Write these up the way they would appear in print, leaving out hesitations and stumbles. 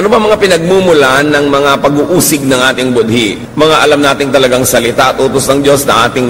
Ano ba mga pinagmumulan ng mga pag-uusig ng ating budhi? Mga alam nating talagang salita at utos ng Diyos na ating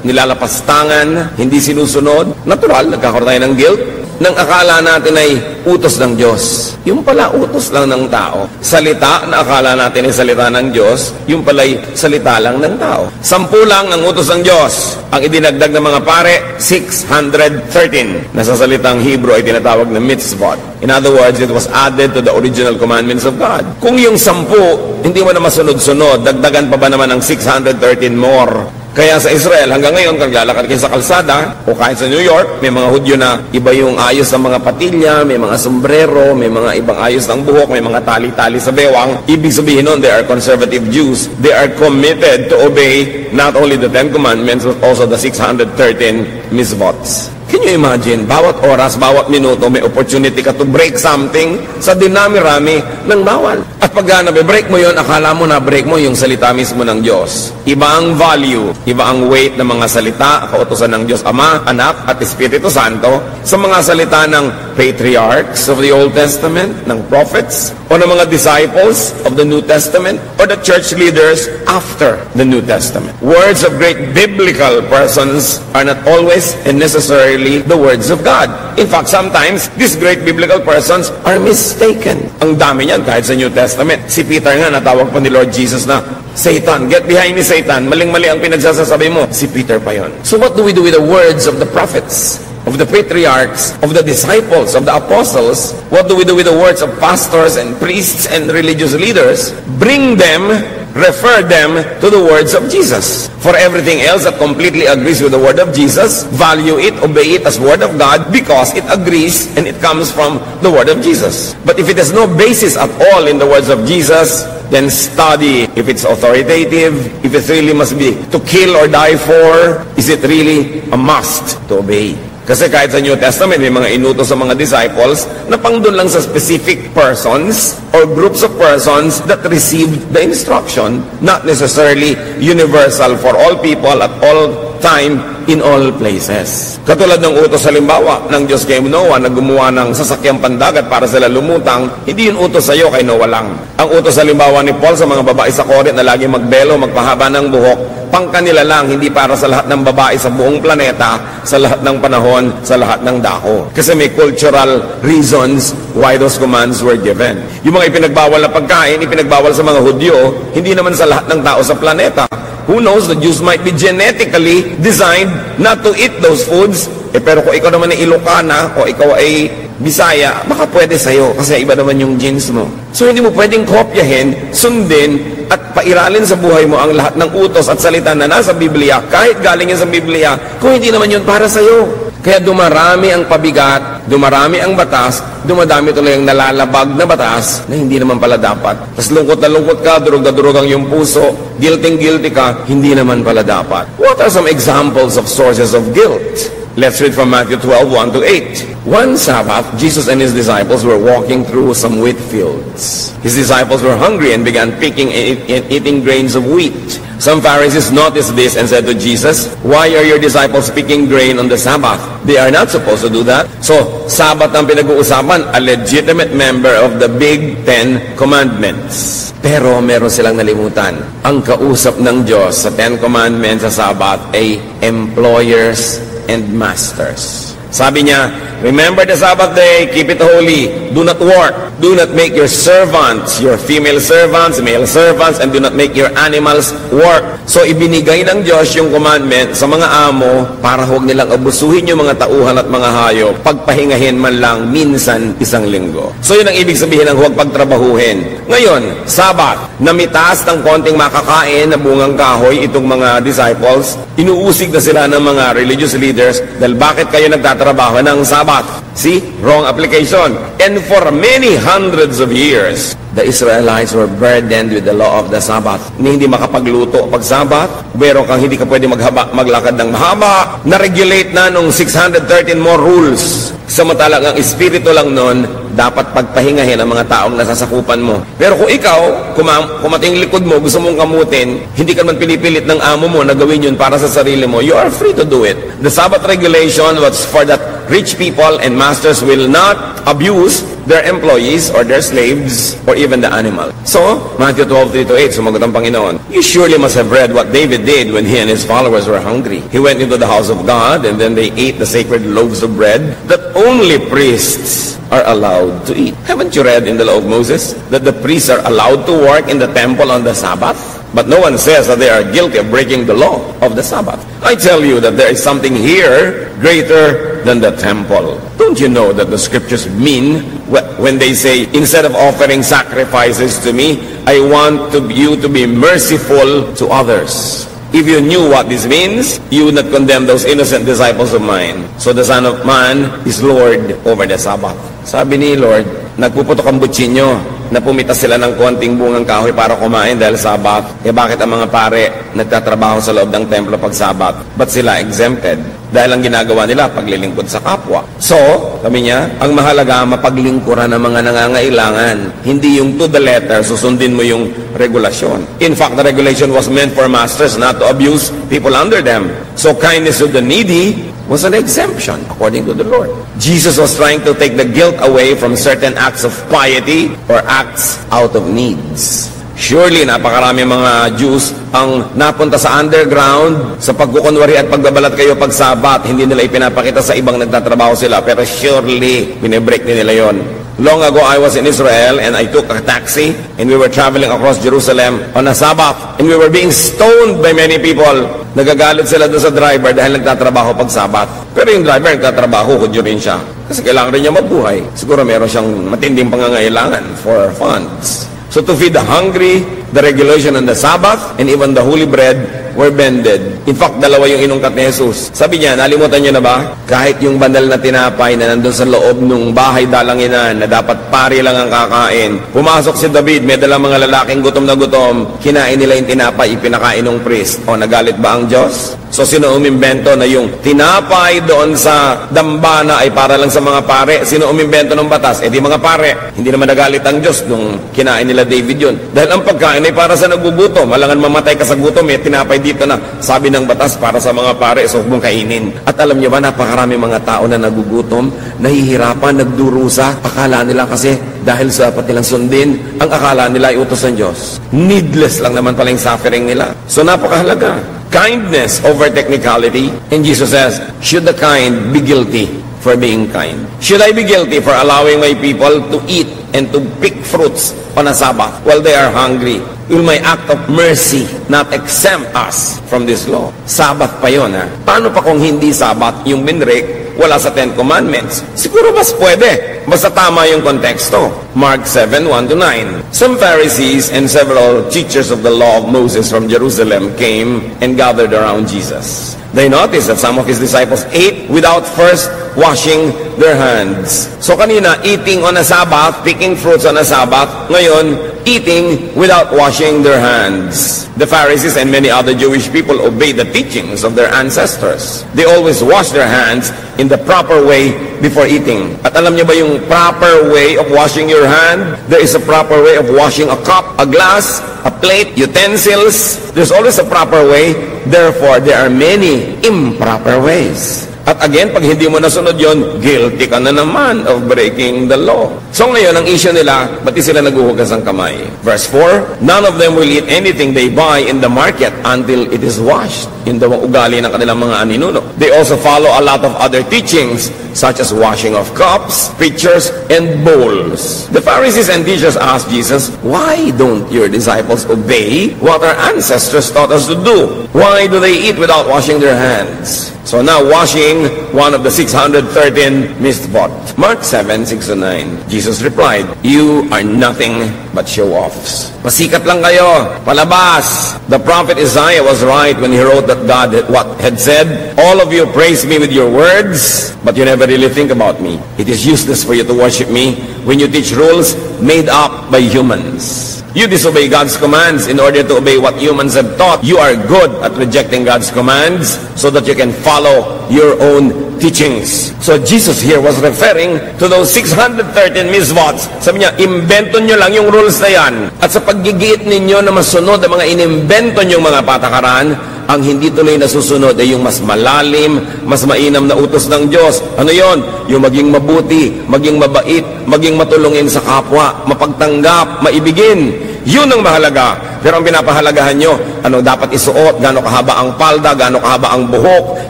nilalapastangan, hindi sinusunod. Natural, nagkakaroon tayo ng guilt. Nang akala natin ay utos ng Diyos. Yung pala utos lang ng tao. Salita na akala natin ay salita ng Diyos, yung pala ay salita lang ng tao. 10 lang ang utos ng Diyos. Ang idinagdag ng mga pare, 613. Nasa salitang Hebrew ay tinatawag na mitzvot. In other words, it was added to the original commandments of God. Kung yung 10, hindi mo na masunod-sunod, dagdagan pa ba naman ng 613 more? Kaya sa Israel, hanggang ngayon, kung lalakad kayo sa kalsada, o kahit sa New York, may mga Hudyo na iba yung ayos ng mga patilya, may mga sombrero, may mga ibang ayos ng buhok, may mga tali-tali sa bewang. Ibig sabihin nun, they are conservative Jews. They are committed to obey not only the 10 Commandments, but also the 613 mitzvots. Can you imagine, bawat oras, bawat minuto, may opportunity ka to break something sa dinami-rami ng bawal. At pag nabe-break mo yon, akala mo na-break mo yung salita mismo ng Diyos. Iba ang value, iba ang weight ng mga salita, kautusan ng Diyos Ama, Anak, at Espiritu Santo sa mga salita ng patriarchs of the Old Testament, ng prophets, o ng mga disciples of the New Testament, or the church leaders after the New Testament. Words of great biblical persons are not always and necessarily the words of God. In fact, sometimes, these great biblical persons are mistaken. Ang dami niyan kahit sa New Testament. Si Peter nga, natawag pa ni Lord Jesus na, Satan, get behind me, Satan. Maling-mali ang pinagsasasabi mo. Si Peter pa yon. So what do we do with the words of the prophets, of the patriarchs, of the disciples, of the apostles? What do we do with the words of pastors and priests and religious leaders? Bring them, refer them to the words of Jesus. For everything else that completely agrees with the word of Jesus, value it, obey it as word of God because it agrees and it comes from the word of Jesus. But if it has no basis at all in the words of Jesus, then study if it's authoritative, if it really must be to kill or die for, is it really a must to obey? Kasi kahit sa New Testament, may mga inutos sa mga disciples na pang doon lang sa specific persons or groups of persons that received the instruction, not necessarily universal for all people at all time, in all places. Katulad ng utos halimbawa ng Diyos kay Noah na gumawa ng sasakyang pandagat para sila lumutang, hindi yun utos sa iyo kay Noah lang. Ang utos halimbawa ni Paul sa mga babae sa Corinth na lagi magbelo, magpahaba ng buhok, pangkanila lang, hindi para sa lahat ng babae sa buong planeta, sa lahat ng panahon, sa lahat ng dako. Kasi may cultural reasons why those commands were given. Yung mga ipinagbawal na pagkain, ipinagbawal sa mga Hudyo, hindi naman sa lahat ng tao sa planeta. Who knows, the Jews might be genetically designed not to eat those foods. Pero kung ikaw naman ay Ilocana o ikaw ay Bisaya, baka pwede sa'yo kasi iba naman yung genes mo. So hindi mo pwedeng kopyahin, sundin, at pairalin sa buhay mo ang lahat ng utos at salita na nasa Biblia, kahit galing yan sa Biblia, kung hindi naman yun para sa'yo. Kaya dumarami ang pabigat, dumarami ang batas, dumadami tuloy ang nalalabag na batas na hindi naman pala dapat. Tapos lungkot na lungkot ka, durog na durog ang iyong puso, guilty ka, hindi naman pala dapat. What are some examples of sources of guilt? Let's read from Matthew 12:1-8. One Sabbath, Jesus and his disciples were walking through some wheat fields. His disciples were hungry and began picking and eating grains of wheat. Some Pharisees noticed this and said to Jesus, "Why are your disciples picking grain on the Sabbath? They are not supposed to do that." So, Sabbath ang pinag-uusapan, a legitimate member of the Big Ten Commandments. Pero meron silang nalimutan. Ang kausap ng Diyos sa 10 Commandments sa Sabbath ay employers and masters. Sabi niya, remember the Sabbath day, keep it holy, do not work, do not make your servants, your female servants, male servants, and do not make your animals work. So ibinigay ng Diyos yung commandment sa mga amo para huwag nilang abusuhin yung mga tauhan at mga hayop, pagpahingahin man lang minsan isang linggo. So yun ang ibig sabihin ng huwag pagtrabahuhin. Ngayon, Sabbath, namitas ng konting makakain na bungang kahoy itong mga disciples, inuusig na sila ng mga religious leaders dahil bakit kayo nagtatrabaho ng Sabbath? See? Wrong application. And for many hundreds of years, the Israelites were burdened with the law of the Sabbath. Hindi makapagluto pag Sabbath, pero kang hindi ka pwede maglakad ng mahaba, na-regulate na nung 613 more rules. Samantalang ang espiritu lang nun, dapat pagpahingahin ang mga taong nasasakupan mo. Pero kung ikaw, kumating likod mo, gusto mong kamutin, hindi ka man pinipilit ng amo mo na gawin yun para sa sarili mo, you are free to do it. The Sabbath regulation was for that rich people and masters will not abuse their employees or their slaves or even the animal. So, Matthew 12:3-8, sumagot ang Panginoon, you surely must have read what David did when he and his followers were hungry. He went into the house of God and then they ate the sacred loaves of bread that only priests are allowed to eat. Haven't you read in the law of Moses that the priests are allowed to work in the temple on the Sabbath? But no one says that they are guilty of breaking the law of the Sabbath. I tell you that there is something here greater than the temple. Don't you know that the scriptures mean when they say, instead of offering sacrifices to me, I want you to be merciful to others. If you knew what this means, you would not condemn those innocent disciples of mine. So the Son of Man is Lord over the Sabbath. Sabi ni Lord, nagpuputok ang butsin nyo na pumitas sila ng konting bungang kahoy para kumain dahil Sabbath. Bakit ang mga pare nagtatrabaho sa loob ng templo pag Sabbath? Ba't sila exempted? Dahil ang ginagawa nila, paglilingkod sa kapwa. So, sabi niya, ang mahalaga, mapaglingkuran ng mga nangangailangan. Hindi yung to the letter, susundin mo yung regulasyon. In fact, the regulation was meant for masters not to abuse people under them. So, kindness to the needy was an exemption, according to the Lord. Jesus was trying to take the guilt away from certain acts of piety or acts out of needs. Surely, napakarami mga Jews ang napunta sa underground sa pagkukunwari at pagbabalat kayo pag Sabat. Hindi nila ipinapakita sa ibang nagtatrabaho sila. Pero surely, binibreak din nila yon. Long ago, I was in Israel and I took a taxi and we were traveling across Jerusalem on a Sabbath and we were being stoned by many people. Nagagalit sila doon sa driver dahil nagtatrabaho pag Sabbath. Pero yung driver nagtatrabaho, kudyo rin siya. Kasi kailangan rin niya mabuhay. Siguro meron siyang matinding pangangailangan for funds. So to feed the hungry, the regulation on the Sabbath, and even the holy bread were bended. In fact, dalawa yung inungkat ni Jesus. Sabi niya, nalimutan niyo na ba? Kahit yung bandal na tinapay na nandun sa loob ng bahay dalanginan na dapat pari lang ang kakain. Pumasok si David, may dalang mga lalaking gutom na gutom. Kinain nila yung tinapay, ipinakain ng priest. O, nagalit ba ang Diyos? So, sino umimbento na yung tinapay doon sa dambana ay para lang sa mga pare? Sino umimbento ng batas? Eh di mga pare. Hindi naman nagalit ang Diyos nung kinain nila David yun. Dahil ang pagkain ay para sa nagugutom. Malangan mamatay ka sa gutom, may tinapay dito na. Sabi ng batas para sa mga pare, so huwag mong kainin. At alam niyo ba, napakarami mga tao na nagugutom, nahihirapan, nagdurusa. Akala nila kasi dahil sa dapat nilang sundin, ang akala nila ay utos ng Diyos. Needless lang naman pala yung suffering nila. So napakahalaga. Kindness over technicality. And Jesus says, should the kind be guilty for being kind? Should I be guilty for allowing my people to eat and to pick fruits on a Sabbath while they are hungry? Will my act of mercy not exempt us from this law? Sabbath pa yun, ha? Paano pa kung hindi Sabbath yung binrek, wala sa Ten Commandments? Siguro mas pwede. Basta tama yung konteksto. Mark 7:1-9. Some Pharisees and several teachers of the law of Moses from Jerusalem came and gathered around Jesus. They noticed that some of his disciples ate without first washing their hands. So kanina, eating on a Sabbath, picking fruits on a Sabbath. Ngayon, eating without washing their hands. The Pharisees and many other Jewish people obeyed the teachings of their ancestors. They always wash their hands in the proper way before eating. At alam niyo ba yung proper way of washing your hand? There is a proper way of washing a cup, a glass, a plate, utensils. There's always a proper way. Therefore, there are many improper ways. At again, pag hindi mo nasunod yon, guilty ka na naman of breaking the law. So ngayon, ang issue nila, ba't di sila naguhugas ng kamay? Verse 4, none of them will eat anything they buy in the market until it is washed. Yun daw ang ugali ng kanilang mga aninuno. They also follow a lot of other teachings, such as washing of cups, pitchers, and bowls. The Pharisees and teachers asked Jesus, why don't your disciples obey what our ancestors taught us to do? Why do they eat without washing their hands? So now, washing one of the 613 misthought. Mark 7:6-9. Jesus replied, you are nothing but show-offs. Pasikat lang kayo, palabas. The prophet Isaiah was right when he wrote that God had said, all of you praise me with your words, but you never really think about me. It is useless for you to worship me when you teach rules made up by humans. You disobey God's commands in order to obey what humans have taught. You are good at rejecting God's commands so that you can follow your own teachings. So Jesus here was referring to those 613 misvots. Sabi niya, imbento nyo lang yung rules na yan. At sa paggigiit ninyo na masunod ang mga inimbento nyong mga patakaran, ang hindi tuloy nasusunod ay yung mas malalim, mas mainam na utos ng Diyos. Ano yon? Yung maging mabuti, maging mabait, maging matulungin sa kapwa, mapagtanggap, maibigin. Yun ang mahalaga. Pero ang pinapahalagahan nyo, ano dapat isuot, gaano kahaba ang palda, gaano kahaba ang buhok,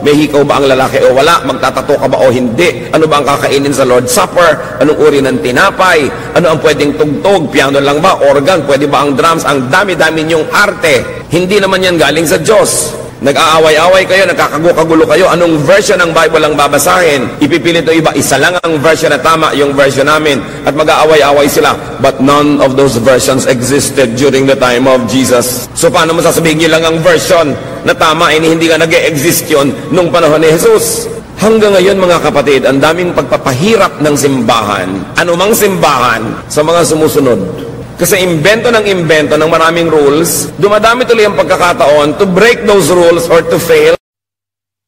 may hikaw ba ang lalaki o wala, magtatato ka ba o hindi, ano ba ang kakainin sa Lord's Supper, anong uri ng tinapay, ano ang pwedeng tugtog, piano lang ba, organ, pwede ba ang drums, ang dami-dami nyong arte. Hindi naman yan galing sa Diyos. Nag-aaway-away kayo, nagkakagulo kayo, anong version ng Bible ang babasahin? Ipipilit o iba, isa lang ang version na tama, yung version namin, at mag-aaway-away sila. But none of those versions existed during the time of Jesus. So paano mo sasabihin lang ang version na tama, hindi ka nag-e-exist yun nung panahon ni Jesus? Hanggang ngayon mga kapatid, ang daming pagpapahirap ng simbahan, anumang simbahan, sa mga sumusunod. Kasi imbento ng maraming rules, dumadami tuloy ang pagkakataon to break those rules or to fail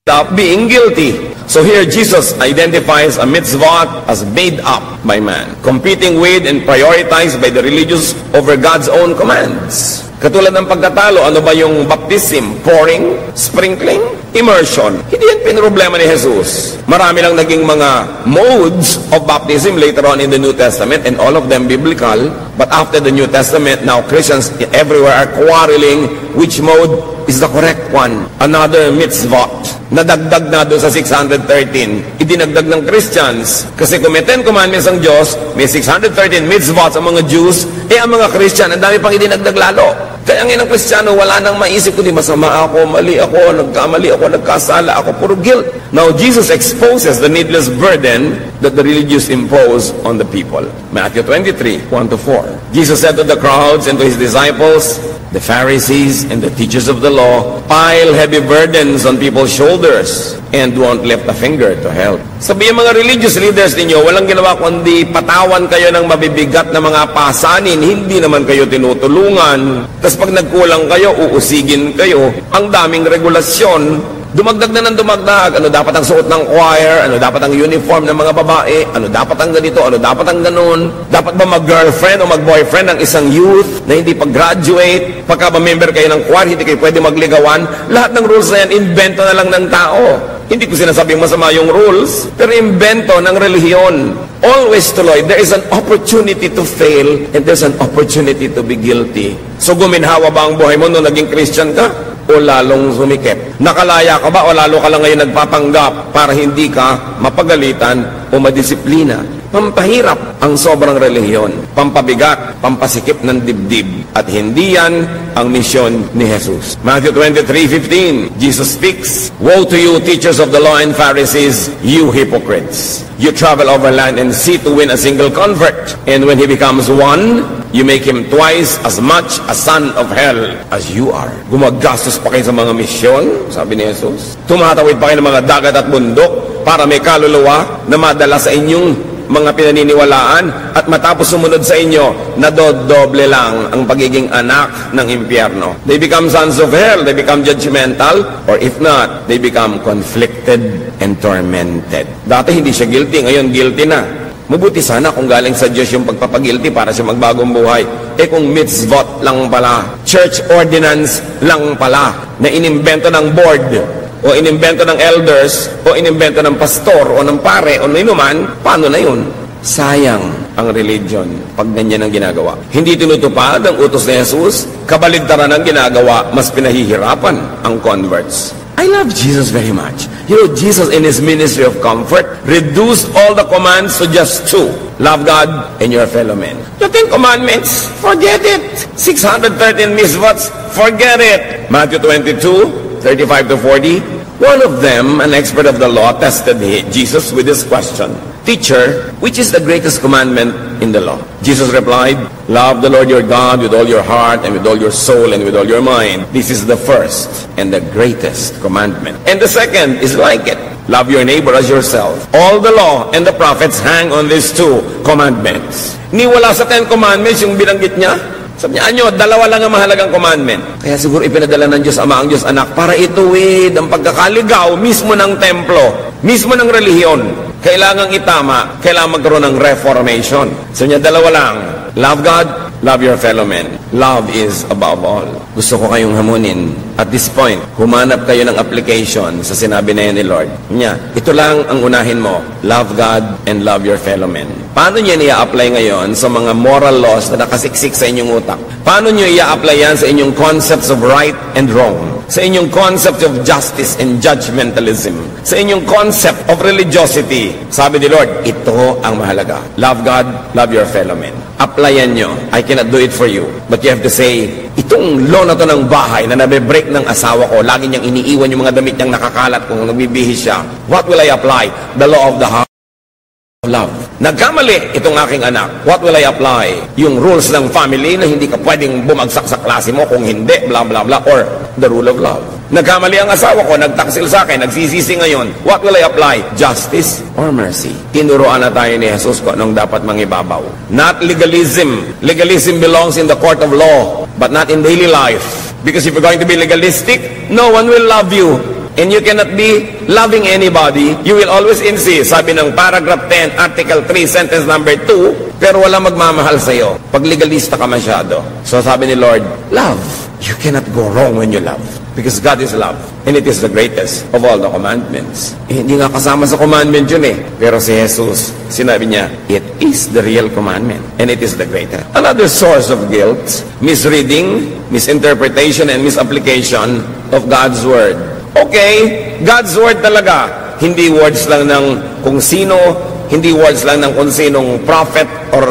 without being guilty. So here Jesus identifies a mitzvah as made up by man, competing with and prioritized by the religious over God's own commands. Katulad ng pagkatalo, ano ba yung baptism? Pouring? Sprinkling? Immersion? Hindi yan pinroblema ni Jesus. Marami lang naging mga modes of baptism later on in the New Testament, and all of them biblical. But after the New Testament, now Christians everywhere are quarreling which mode is the correct one. Another mitzvah. Nadagdag na doon sa 613. Idinagdag ng Christians. Kasi kung may 10 commandments ang Diyos, may 613 mitzvahs ang mga Jews, ang mga Christian, ang dami pang idinagdag lalo. Kaya ang Kristiyano, wala nang maisip kundi masama ako, mali ako, nagkamali ako, nagkasala ako, puro guilt. Now, Jesus exposes the needless burden that the religious impose on the people. Matthew 23, 1-4. Jesus said to the crowds and to his disciples, the Pharisees and the teachers of the law pile heavy burdens on people's shoulders and won't lift a finger to help. Sabi yung mga religious leaders ninyo, walang ginawa kundi patawan kayo ng mabibigat na mga pasanin, hindi naman kayo tinutulungan. Tapos pag nagkulang kayo, uusigin kayo. Ang daming regulasyon. Dumagdag na ng dumagdag. Ano dapat ang suot ng choir? Ano dapat ang uniform ng mga babae? Ano dapat ang ganito? Ano dapat ang ganon? Dapat ba mag-girlfriend o mag-boyfriend ang isang youth na hindi pag-graduate? Pagka ba-member kayo ng choir, hindi kayo pwede magligawan? Lahat ng rules na yan, invento na lang ng tao. Hindi ko sinasabing masama yung rules, pero invento ng relihiyon. Always tuloy, there is an opportunity to fail and there's an opportunity to be guilty. So guminhawa ba ang buhay mo nung naging Christian ka? O lalong sumikip? Nakalaya ka ba o lalo ka lang ngayon nagpapanggap para hindi ka mapagalitan o madisiplina? Pampahirap ang sobrang relihiyon, pampabigat, pampasikip ng dibdib, at hindi yan ang misyon ni Jesus. Matthew 23:15, Jesus speaks, "Woe to you, teachers of the law and Pharisees, you hypocrites! You travel over land and sea to win a single convert, and when he becomes one, you make him twice as much a son of hell as you are." Gumagastos pa kayo sa mga misyon, sabi ni Jesus. Tumatawid pa kayo ng mga dagat at bundok para may kaluluwa na madala sa inyong mga pinaniniwalaan, at matapos sumunod sa inyo, nadodoble lang ang pagiging anak ng impyerno. They become sons of hell, they become judgmental, or if not, they become conflicted and tormented. Dati hindi siya guilty, ngayon guilty na. Mabuti sana kung galing sa Diyos yung pagpapagilty para siya magbagong buhay. Kung mitzvot lang pala, church ordinance lang pala, na inimbento ng board, o inimbento ng elders, o inimbento ng pastor, o ng pare, o inuman, paano na yun? Sayang ang religion pag ganyan ang ginagawa. Hindi tinutupad ang utos ni Jesus, kabaligtaran ang ginagawa, mas pinahihirapan ang converts. I love Jesus very much. You know, Jesus in his ministry of comfort reduced all the commands to just 2. Love God and your fellow men. The 10 commandments, forget it. 613 mitzvahs, forget it. Matthew 22:35-40. One of them, an expert of the law, tested Jesus with this question. "Teacher, which is the greatest commandment in the law?" Jesus replied, "Love the Lord your God with all your heart and with all your soul and with all your mind. This is the first and the greatest commandment. And the second is like it. Love your neighbor as yourself. All the law and the prophets hang on these 2 commandments." Niwala sa 10 commandments yung binanggit niya. Sabi niya, dalawa lang ang mahalagang commandment. Kaya siguro ipinadala ng Diyos Ama ang Diyos Anak para ituwid ang pagkakaligaw mismo ng templo, mismo ng relihiyon. Kailangang itama, kailangan magkaroon ng reformation. So niya, dalawa lang. Love God, love your fellow men. Love is above all. Gusto ko kayong hamunin. At this point, humanap kayo ng application sa sinabi na yan ni Lord. Niya, ito lang ang unahin mo. Love God and love your fellow men. Paano nyo i-apply ngayon sa mga moral laws na nakasiksik sa inyong utak? Paano nyo i-apply yan sa inyong concepts of right and wrong? Sa inyong concept of justice and judgmentalism? Sa inyong concept of religiosity? Sabi ni Lord, ito ang mahalaga. Love God, love your fellow men. Applyan nyo. I cannot do it for you. But you have to say, itong law na to ng bahay na nabe-break ng asawa ko, lagi niyang iniiwan yung mga damit niyang nakakalat kung nagbibihis siya. What will I apply? The law of the house. Love. Nagkamali itong aking anak. What will I apply? Yung rules ng family na hindi ka pwedeng bumagsak sa klase mo kung hindi, blah blah blah, or the rule of love. Nagkamali ang asawa ko, nagtaksil sa akin, nagsisisi ngayon. What will I apply? Justice or mercy? Tinuruan na tayo ni Jesus kung anong dapat mangibabaw. Not legalism. Legalism belongs in the court of law, but not in daily life. Because if you're going to be legalistic, no one will love you. And you cannot be loving anybody. You will always insist. Sabi ng paragraph 10, article 3, sentence number 2, pero wala magmamahal sa'yo. Pag legalista ka masyado. So sabi ni Lord, love. You cannot go wrong when you love. Because God is love. And it is the greatest of all the commandments. Eh, hindi nga kasama sa commandment yun eh. Pero si Jesus, sinabi niya, it is the real commandment. And it is the greatest. Another source of guilt, misreading, misinterpretation, and misapplication of God's Word. Okay, God's Word talaga. Hindi words lang ng kung sino, hindi words lang ng kung sinong prophet or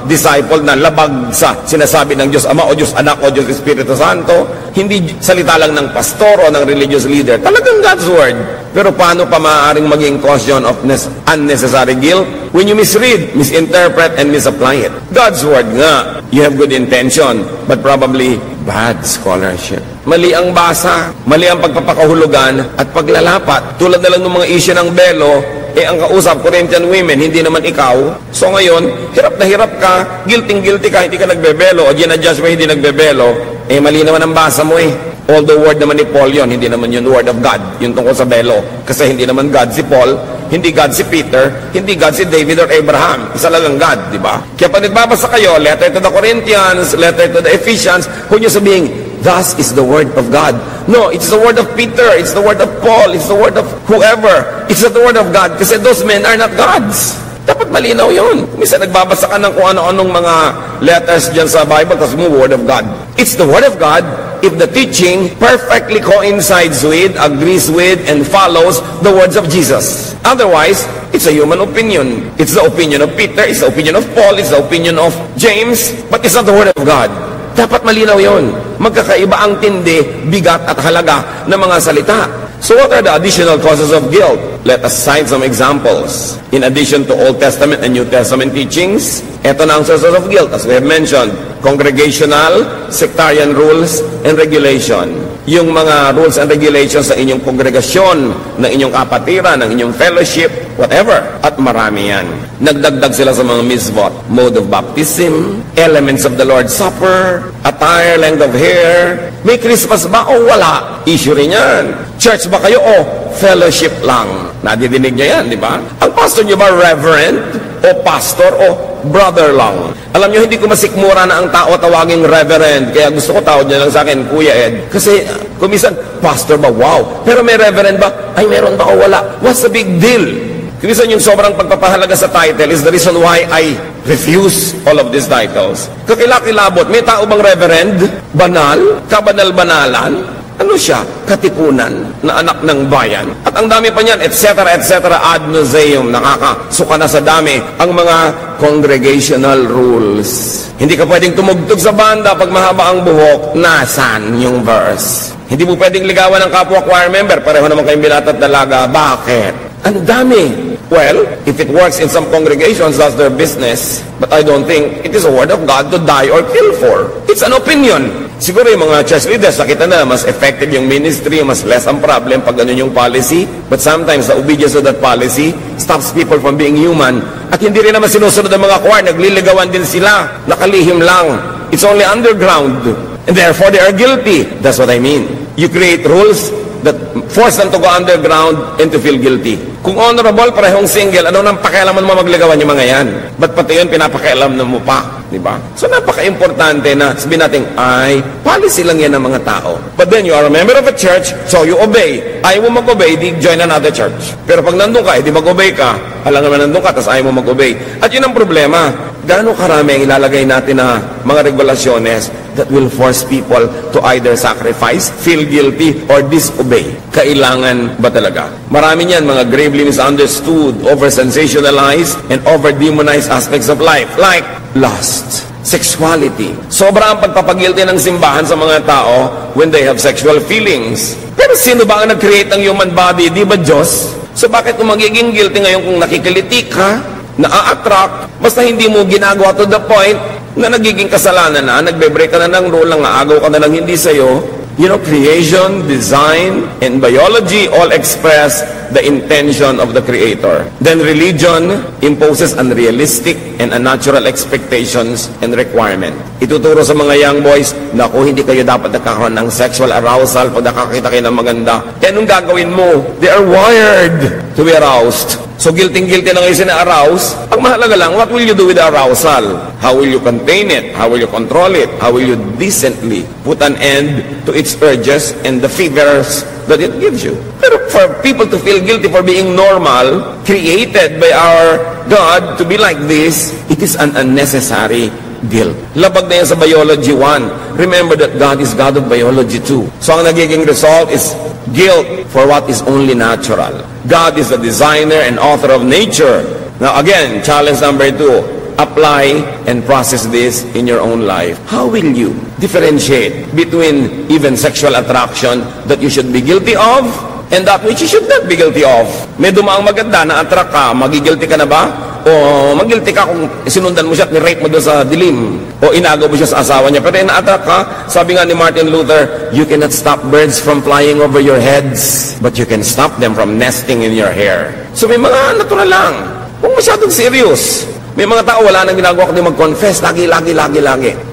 disciple na labag sa sinasabi ng Diyos Ama o Diyos Anak o Diyos Espiritu Santo. Hindi salita lang ng pastor o ng religious leader. Talagang God's Word. Pero paano pa maaaring maging caution of unnecessary guilt? When you misread, misinterpret, and misapply it. God's Word nga. You have good intention, but probably bad scholarship. Mali ang basa, mali ang pagpapakahulugan at paglalapat. Tulad na lang ng mga issue ng belo, ang kausap, Corinthian women, hindi naman ikaw. So ngayon, hirap na hirap ka, guilty ka, hindi ka nagbebelo, o ginadjust mo, hindi nagbebelo, mali naman ang basa mo eh. Although word naman ni Paul yun, hindi naman yun word of God, yun tungkol sa belo. Kasi hindi naman God si Paul, hindi God si Peter, hindi God si David or Abraham. Isa lang ang God, di ba? Kaya pag nagbabasa kayo, letter to the Corinthians, letter to the Ephesians, kung nyo sabihin, thus is the word of God. No, it's the word of Peter, it's the word of Paul, it's the word of whoever. It's not the word of God kasi those men are not gods. Dapat malinaw yun. Minsan nagbabasa ka ng kung ano-anong mga letters dyan sa Bible, tapos mo, word of God. It's the word of God if the teaching perfectly coincides with, agrees with, and follows the words of Jesus. Otherwise, it's a human opinion. It's the opinion of Peter, it's the opinion of Paul, it's the opinion of James, but it's not the word of God. Dapat malinaw yon. Magkakaiba ang tindi, bigat at halaga ng mga salita. So what are the additional causes of guilt? Let us cite some examples. In addition to Old Testament and New Testament teachings, ito na ang sources of guilt, as we have mentioned. Congregational, sectarian rules, and regulation. Yung mga rules and regulations sa inyong kongregasyon, ng inyong kapatiran, ng inyong fellowship, whatever. At marami yan. Nagdagdag sila sa mga misvot. Mode of baptism, elements of the Lord's Supper, attire, length of hair. May Christmas ba o wala? Issue rin yan. Church ba kayo o fellowship lang? Nadidinig niyo yan, di ba? Ang pastor niyo ba reverend o pastor o brother lang? Alam niyo, hindi ko masikmura na ang tao tawaging reverend. Kaya gusto ko tawag niya lang sa akin, Kuya Ed. Kasi kumisan, pastor ba? Wow. Pero may reverend ba? Ay, meron ba o wala? What's the big deal? Kumisan yung sobrang pagpapahalaga sa title is the reason why I refuse all of these titles. Kakilakilabot, may tao bang reverend? Banal? Kabanal-banalan? Ano siya? Katipunan na anak ng bayan. At ang dami pa niyan, etc. ad nauseam. Nakakasuka na sa dami ang mga congregational rules. Hindi ka pwedeng tumugtog sa banda pag mahaba ang buhok. Nasaan yung verse? Hindi mo pwedeng ligawan ng kapwa choir member. Pareho naman kayong binata at dalaga. Bakit? Ang dami. Well, if it works in some congregations, that's their business. But I don't think it is a word of God to die or kill for. It's an opinion. Siguro yung mga church leaders, nakita na, mas effective yung ministry, mas less ang problem pag ganun yung policy. But sometimes, the obedience of that policy stops people from being human. At hindi rin naman sinusunod ang mga choir, nagliligawan din sila, nakalihim lang. It's only underground. And therefore, they are guilty. That's what I mean. You create rules that force them to go underground and to feel guilty. Kung honorable, parehong single, ano nang pakialaman mo magligawan yung mga yan? Ba't pati yun pinapakialam mo pa? Diba? So napaka-importante na sabihin natin, ay, policy lang yan ng mga tao. But then you are a member of a church, so you obey. Ayaw mo mag-obey, di join another church. Pero pag nandun ka, di mag-obey ka, alam naman nandun ka, tapos ayaw mo mag-obey. At yun ang problema. Gaano karami ang ilalagay natin na mga regulasyones that will force people to either sacrifice, feel guilty, or disobey? Kailangan ba talaga? Marami niyan, mga gravely misunderstood, over-sensationalized, and over-demonized aspects of life, like lust, sexuality. Sobra ang pagpapagilty ng simbahan sa mga tao when they have sexual feelings. Pero sino ba ang nag-create ng human body? Di ba Diyos? So bakit kung magiging guilty ngayon kung nakikiliti ka, na-attract, basta hindi mo ginagawa to the point na nagiging kasalanan na, nagbe-break ka na ng rule, agaw ka na lang hindi sa'yo. You know, creation, design, and biology all express the intention of the Creator. Then religion imposes unrealistic and unnatural expectations and requirement. Ituturo sa mga young boys, naku, hindi kayo dapat nakakaroon ng sexual arousal pag nakakita kayo ng maganda. Eh, anong gagawin mo? They are wired to be aroused. So guilty na kayo sina-arouse. Ang mahalaga lang, what will you do with the arousal? How will you contain it? How will you control it? How will you decently put an end to its urges and the fevers that it gives you? Pero for people to feel guilty for being normal, created by our God to be like this, it is an unnecessary guilt. Labag na yan sa Biology 1. Remember that God is God of Biology 2. So ang nagiging result is guilt for what is only natural. God is the designer and author of nature. Now again, challenge number 2, apply and process this in your own life. How will you differentiate between even sexual attraction that you should be guilty of and that which you should not be guilty of? May dumaang maganda na attract ka, magigilty ka na ba? O magilty ka kung sinundan mo siya at ni-rape mo doon sa dilim, o inagaw mo siya sa asawa niya. Pero ina-attract ka, sabi nga ni Martin Luther, you cannot stop birds from flying over your heads, but you can stop them from nesting in your hair. So may mga natural lang, kung masyadong serious. May mga tao wala nang ginagawa kundi mag-confess lagi.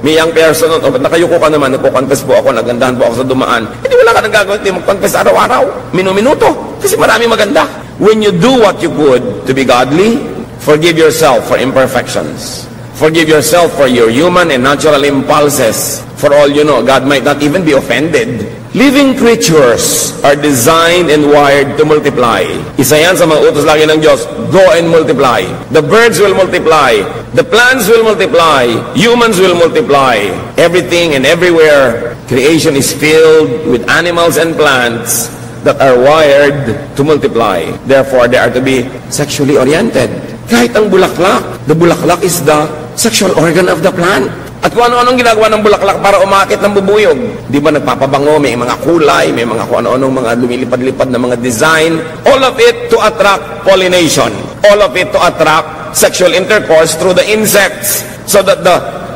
May young person, nakayuko ka naman, nagpo-confess po ako, nagandahan po ako sa dumaan. Hindi wala ka nang gagawin, hindi mag-confess araw-araw, minuto, kasi marami maganda. When you do what you could to be godly, forgive yourself for imperfections. Forgive yourself for your human and natural impulses. For all you know, God might not even be offended. Living creatures are designed and wired to multiply. Isa yan sa mga utos lagi ng Diyos, go and multiply. The birds will multiply. The plants will multiply. Humans will multiply. Everything and everywhere, creation is filled with animals and plants that are wired to multiply. Therefore, they are to be sexually oriented. Kahit ang bulaklak, the bulaklak is the sexual organ of the plant. At kung ano-anong ginagawa ng bulaklak para umakit ng bubuyog. Di ba nagpapabango, may mga kulay, may mga kung ano-anong mga lumilipad-lipad na mga design. All of it to attract pollination. All of it to attract sexual intercourse through the insects. So that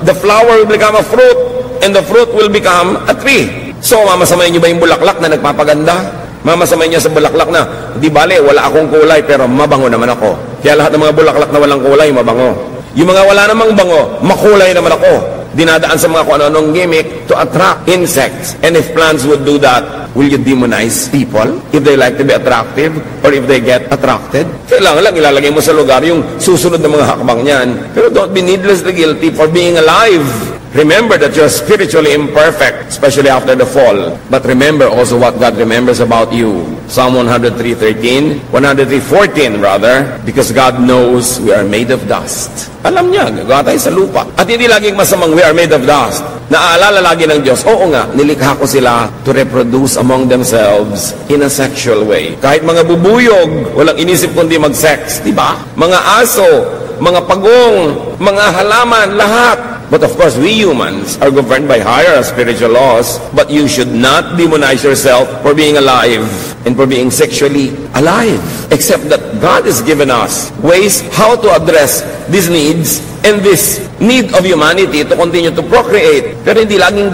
the flower will become a fruit and the fruit will become a tree. So mamasamayin niyo ba yung bulaklak na nagpapaganda? Mamasamayin niya sa bulaklak na, di bale, wala akong kulay pero mabango naman ako. Kaya lahat ng mga bulaklak na walang kulay, mabango. Yung mga wala namang bango, makulay naman ako. Dinadaan sa mga kung ano-anong gimmick to attract insects. And if plants would do that, will you demonize people if they like to be attractive or if they get attracted? Kailangan lang ilalagay mo sa lugar yung susunod na mga hakbang niyan. Pero don't be needlessly guilty for being alive. Remember that you're spiritually imperfect, especially after the fall. But remember also what God remembers about you. Psalm 103:13, 103:14 rather, because God knows we are made of dust. Alam niya, gagawa tayo sa lupa. At hindi laging masamang we are made of dust. Naaalala lagi ng Diyos, oo nga, nilikha ko sila to reproduce among themselves in a sexual way. Kahit mga bubuyog, walang inisip kundi mag-sex, di ba? Mga aso, mga pagong, mga halaman, lahat. But of course, we humans are governed by higher spiritual laws, but you should not demonize yourself for being alive and for being sexually alive, except that God has given us ways how to address these needs and this need of humanity to continue to procreate. Pero hindi laging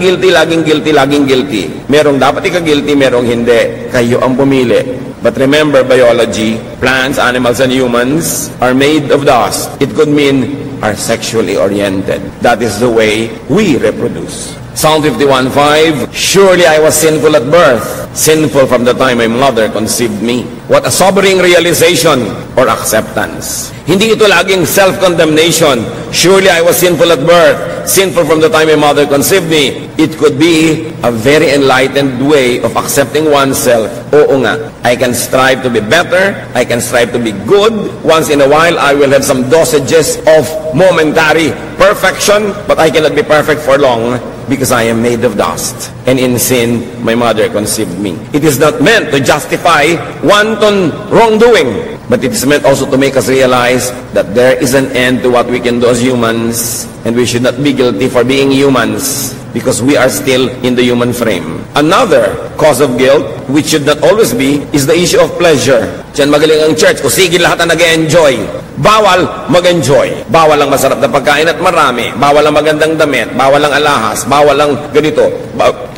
guilty. Merong dapat ika-guilty, merong hindi. Kayo ang pumili. But remember, biology, plants, animals, and humans are made of dust. It could mean are sexually oriented. That is the way we reproduce. Psalm 51:5, surely I was sinful at birth, sinful from the time my mother conceived me. What a sobering realization or acceptance. Hindi ito laging self-condemnation. Surely I was sinful at birth, sinful from the time my mother conceived me. It could be a very enlightened way of accepting oneself. Oo nga, I can strive to be better, I can strive to be good. Once in a while, I will have some dosages of momentary perfection, but I cannot be perfect for long because I am made of dust. And in sin, my mother conceived me. It is not meant to justify wanton wrongdoing, but it is meant also to make us realize that there is an end to what we can do as humans, and we should not be guilty for being humans because we are still in the human frame. Another cause of guilt, which should not always be, is the issue of pleasure. Diyan magaling ang church, usigin lahat na nag-enjoy. Bawal mag-enjoy. Bawal ang masarap na pagkain at marami. Bawal ang magandang damit. Bawal ang alahas. Bawal ang ganito.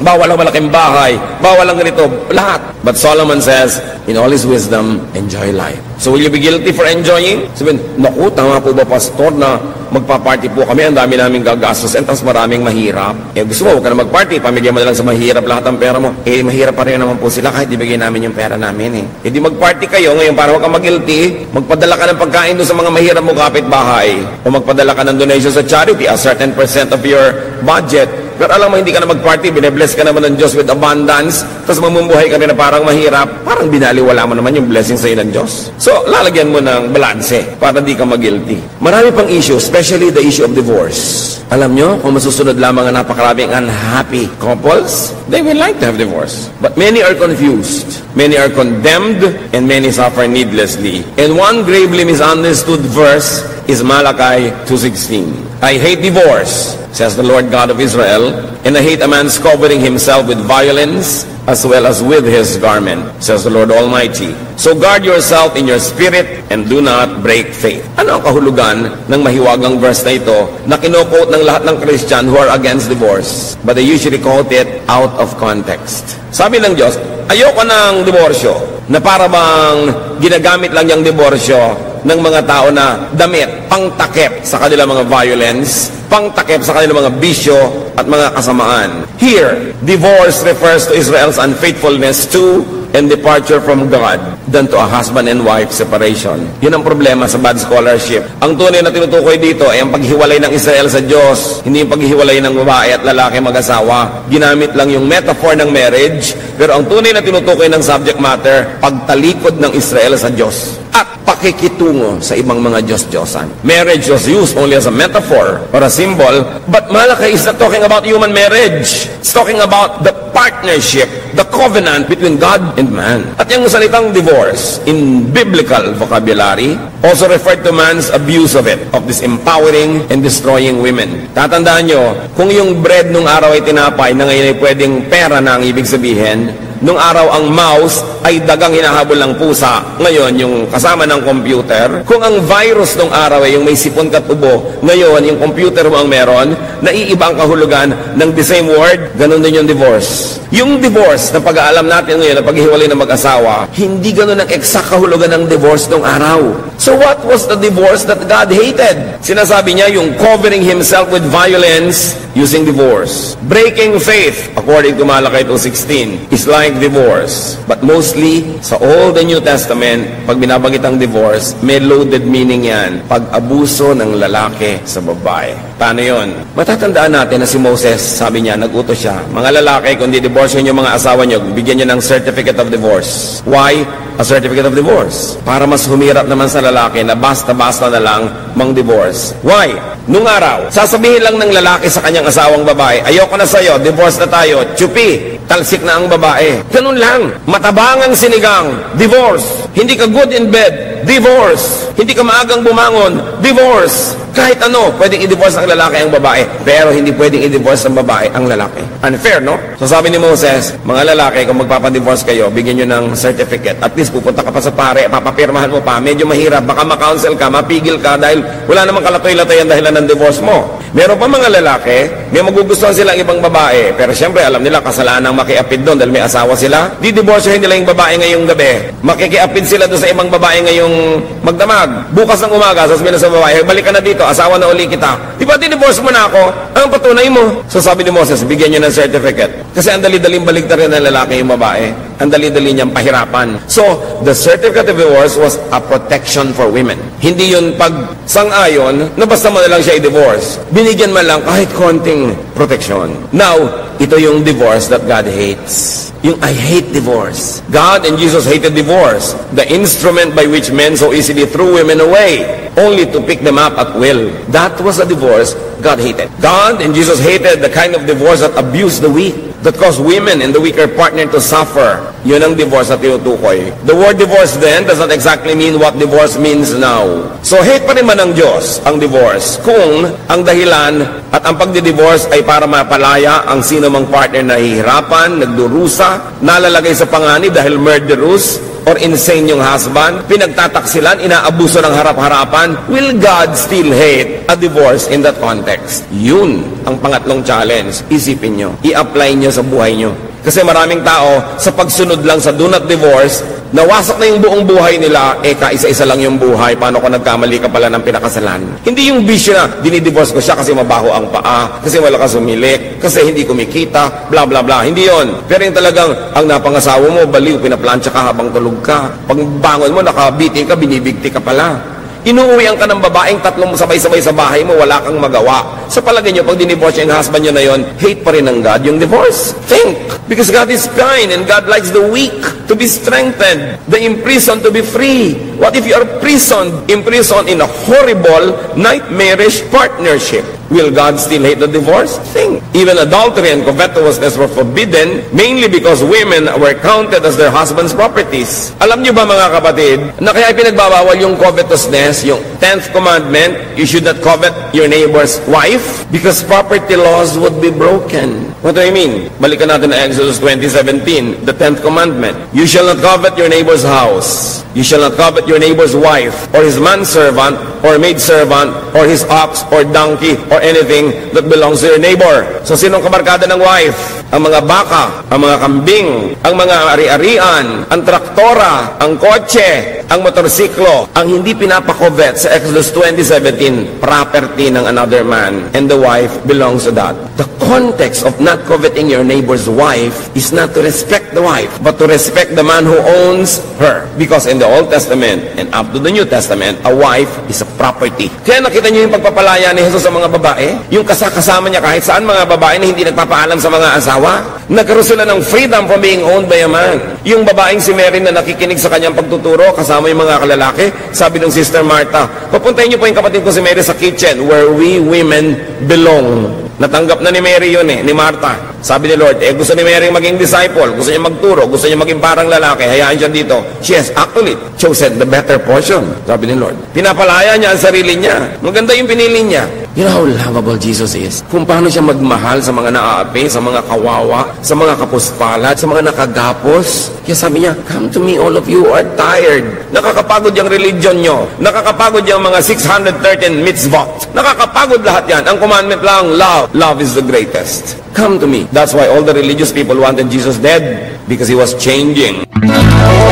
Bawal ang malaking bahay. Bawal ang ganito. Lahat. But Solomon says, in all his wisdom, enjoy life. So will you be guilty for enjoying? Sabihin, naku, tama po ba, pastor, na magpa-party po kami, ang dami naming gagastos, and tapos maraming mahirap. Eh gusto mo, huwag ka na mag-party, pamilya mo na lang sa mahirap lahat ang pera mo. Eh mahirap pa rin naman po sila kahit ibigay namin yung pera namin eh. Di mag-party kayo ngayon para huwag ka mag-guilty, magpadala ka ng pagkain doon sa mga mahirap mo kapitbahay, o magpadala ka ng donation sa charity, a certain % of your budget. Pero alam mo, hindi ka na mag-party, binebless ka naman ng Diyos with abundance, tapos mamumuhay ka rin na parang mahirap, parang binaliwala mo naman yung blessing sa ng Diyos. So, lalagyan mo ng balanse para di ka mag-guilty. Marami pang issue, especially the issue of divorce. Alam nyo, kung masusunod lamang ang napakaraming unhappy couples, they will like to have divorce. But many are confused. Many are condemned, and many suffer needlessly. And one gravely misunderstood verse is Malachi 2:16. I hate divorce, says the Lord God of Israel, and I hate a man's covering himself with violence as well as with his garment, says the Lord Almighty. So guard yourself in your spirit and do not break faith. Ano ang kahulugan ng mahiwagang verse na ito na kino-quote ng lahat ng Christian who are against divorce? But they usually quote it out of context. Sabi ng Diyos, ayoko ng diborsyo na para bang ginagamit lang yung diborsyo ng mga tao na damit, pangtakip sa kanilang mga violence, pangtakip sa kanilang mga bisyo at mga kasamaan. Here, divorce refers to Israel's unfaithfulness to and departure from God than to a husband and wife separation. Yun ang problema sa bad scholarship. Ang tunay na tinutukoy dito ay ang paghiwalay ng Israel sa Diyos, hindi yung paghiwalay ng babae at lalaki mag-asawa. Ginamit lang yung metaphor ng marriage, pero ang tunay na tinutukoy ng subject matter, pagtalikod ng Israel sa Diyos at pakikitungo sa ibang mga Diyos-Diyosan. Marriage was used only as a metaphor or a symbol, but Malachi is not talking about human marriage. It's talking about the partnership, the covenant between God and man. At yung salitang divorce, in biblical vocabulary, also referred to man's abuse of it, of disempowering and destroying women. Tatandaan nyo, kung yung bread nung araw ay tinapay, na ngayon ay pwedeng pera na ang ibig sabihin, nung araw ang mouse ay dagang hinahabol ng pusa, ngayon yung kasama ng computer. Kung ang virus nung araw ay yung may sipon kat ubo, ngayon yung computer mo ang meron, naiiba ang kahulugan ng the same word, ganun din yung divorce. Yung divorce na pag-aalam natin ngayon na paghiwalay ng mag-asawa, hindi ganun ang exact kahulugan ng divorce nung araw. So what was the divorce that God hated? Sinasabi niya yung covering himself with violence using divorce. Breaking faith, according to Malachi 2:16, is like divorce. But mostly, sa Old and New Testament, pag binabanggit ang divorce, may loaded meaning yan. Pag-abuso ng lalaki sa babae. Paano yun? Matatandaan natin na si Moses, sabi niya, nag-utos siya, mga lalaki, kung di-divorce nyo yung mga asawa nyo, bigyan nyo ng certificate of divorce. Why a certificate of divorce? Para mas humirap naman sa lalaki na basta-basta na lang mang-divorce. Why? Nung araw, sasabihin lang ng lalaki sa kanyang asawang babae, ayoko na sa'yo, divorce na tayo, chupi, talsik na ang babae. Ganun lang. Matabangang sinigang, divorce. Hindi ka good in bed, divorce. Hindi ka maagang bumangon, divorce. Kahit ano, pwedeng i-divorce ang lalaki ang babae, pero hindi pwedeng i-divorce ang babae ang lalaki. Unfair, no? So sabi ni Moses, mga lalaki, kung magpapadivorce kayo, bigyan nyo ng certificate. At least pupunta ka pa sa pare, papapirmahan mo pa. Medyo mahirap, baka ma-counsel ka, mapigil ka dahil wala namang kalatoy-latoy ang dahilan ng divorce mo. Meron pa mga lalaki, may magugustuhan silang ibang babae, pero syempre alam nila kasalanang makiapid doon dahil may asawa sila. Di-divorcehin nila yung babae ngayong gabi. Makikiapid sila doon sa ibang babae ngayong yung magdamag. Bukas ng umaga, sasabihin na sa babae, balik ka na dito, asawa na uli kita. Di ba, divorce mo na ako? Anong patunay mo? So sabi ni Moses, bigyan niyo ng certificate. Kasi ang dali-daling baligtarin ng lalaki yung babae. Ang dali-dali niyang pahirapan. So, the certificate of divorce was a protection for women. Hindi yun pag sang-ayon na basta mo na lang siya i-divorce. Binigyan man lang kahit konting protection. Now, ito yung divorce that God hates. Yung I hate divorce. God and Jesus hated divorce. The instrument by which men so easily threw women away, only to pick them up at will. That was a divorce God hated. God and Jesus hated the kind of divorce that abused the weak, that caused women and the weaker partner to suffer. Yun ang divorce na tinutukoy. The word divorce then does not exactly mean what divorce means now. So hate pa rin man ng Diyos ang divorce kung ang dahilan at ang pagdidivorce ay para mapalaya ang sino mang partner na hihirapan, nagdurusa, nalalagay sa panganib dahil murderous or insane yung husband, pinagtataksilan, inaabuso ng harap-harapan. Will God still hate a divorce in that context? Yun ang pangatlong challenge. Isipin nyo. I-apply nyo sa buhay nyo. Kasi maraming tao, sa pagsunod lang sa do not divorce, nawasak na yung buong buhay nila, kaisa-isa lang yung buhay, paano kung nagkamali ka pala ng pinakasalan? Hindi yung bisyo na, dinidivorce ko siya kasi mabaho ang paa, kasi malakas umilik, kasi hindi kumikita, bla bla bla. Hindi yon. Pero yung talagang, ang napangasawa mo, baliw, pinaplansya ka habang tulog ka. Pag bangon mo, nakabiti ka, binibigti ka pala. Inuuwian ka ng babaeng tatlong sabay-sabay sa bahay mo, wala kang magawa. Sa palagay nyo, pag dinivorce yung husband nyo na yon, hate pa rin ng God yung divorce. Think! Because God is kind and God likes the weak to be strengthened, the imprisoned to be free. What if you are imprisoned in a horrible, nightmarish partnership? Will God still hate the divorce? Think. Even adultery and covetousness were forbidden mainly because women were counted as their husband's properties. Alam niyo ba mga kapatid, na kaya pinagbabawal yung covetousness, yung 10th commandment, you should not covet your neighbor's wife because property laws would be broken. What do I mean? Balikan natin na Exodus 20:17, the 10th commandment. You shall not covet your neighbor's house. You shall not covet your neighbor's wife, or his manservant, or maidservant, or his ox, or donkey, or anything that belongs to your neighbor. So, sinong kabarkada ng wife? Ang mga baka, ang mga kambing, ang mga ari-arian, ang traktora, ang kotse, ang motorsiklo. Ang hindi pinapakovet sa Exodus 20:17, property ng another man, and the wife belongs to that. The context of not coveting your neighbor's wife is not to respect the wife, but to respect the man who owns her. Because in the Old Testament and up to the New Testament, a wife is a property. Kaya nakita niyo yung pagpapalaya ni Jesus sa mga babae? Yung kasama niya kahit saan mga babae na hindi nagpapaalam sa mga asawa? Nagkaroon sila ng freedom from being owned by a man. Yung babaeng si Mary na nakikinig sa kanyang pagtuturo, kasama yung mga kalalaki, sabi ng Sister Martha, papuntahin niyo po yung kapatid ko si Mary sa kitchen where we women belong. Natanggap na ni Mary yun ni Martha. Sabi ni Lord, gusto ni Mary maging disciple, gusto niya magturo, gusto niya maging parang lalaki, hayaan siya dito. She has actually chosen the better portion, sabi ni Lord. Pinapalaya niya ang sarili niya. Maganda yung pinili niya. You know how lovable Jesus is? Kung paano siya magmahal sa mga naaapi, sa mga kawawa, sa mga kapuspalat, sa mga nakagapos. Kaya sabi niya, come to me all of you who are tired. Nakakapagod yung religion nyo. Nakakapagod yung mga 613 mitzvot. Nakakapagod lahat yan. Ang commandment lang, love. Love is the greatest. Come to me. That's why all the religious people wanted Jesus dead, because he was changing.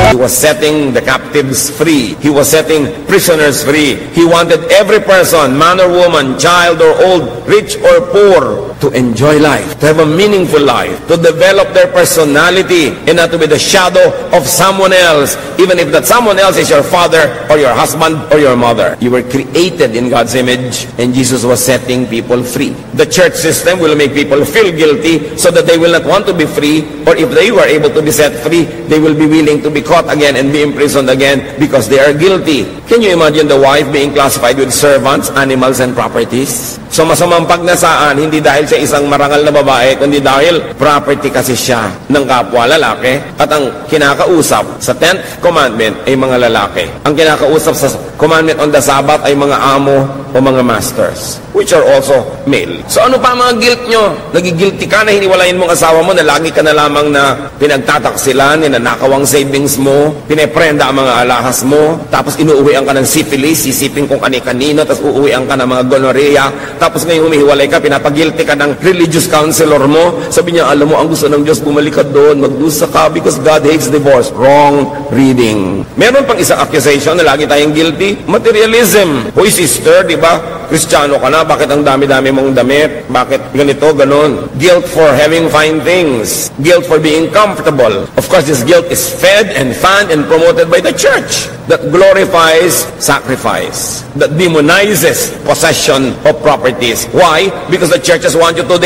He was setting the captives free. He was setting prisoners free. He wanted every person, man or woman, child or old, rich or poor, to enjoy life, to have a meaningful life, to develop their personality and not to be the shadow of someone else, even if that someone else is your father or your husband or your mother. You were created in God's image, and Jesus was setting people free. The church system will make people feel guilty so that they will not want to be free, or if they were able to be set free, they will be willing to be caught again and be imprisoned again because they are guilty. Can you imagine the wife being classified with servants, animals, and properties? So masamang pagnasaan, hindi dahil sa isang marangal na babae, kundi dahil property kasi siya ng kapwa lalaki, at ang kinakausap sa 10th commandment ay mga lalaki. Ang kinakausap sa commandment on the Sabbath ay mga amo o mga masters. which are also male. So ano pa ang mga guilt nyo? Nagigilty ka na hiniwalayin mong asawa mo na lagi ka na lamang na pinagtataksilan, ninanakaw ang savings mo, pineprenda ang mga alahas mo, tapos inuuwian ka ng syphilis, sisipin kung kani-kanino, tapos uuwian ka ng mga gonorrhea, tapos ngayon humihiwalay ka, pinapagilty ka ng religious counselor mo, sabi niya, alam mo, ang gusto ng Diyos, bumalik ka doon, magdusa ka because God hates divorce. Wrong reading. Meron pang isang accusation na lagi tayong guilty, materialism. Hoy sister, di ba? Kristiyano ka na, bakit ang dami-dami mong damit? Bakit ganito, ganon? Guilt for having fine things. Guilt for being comfortable. Of course, this guilt is fed and fanned and promoted by the church that glorifies sacrifice, that demonizes possession of properties. Why? Because the churches want you to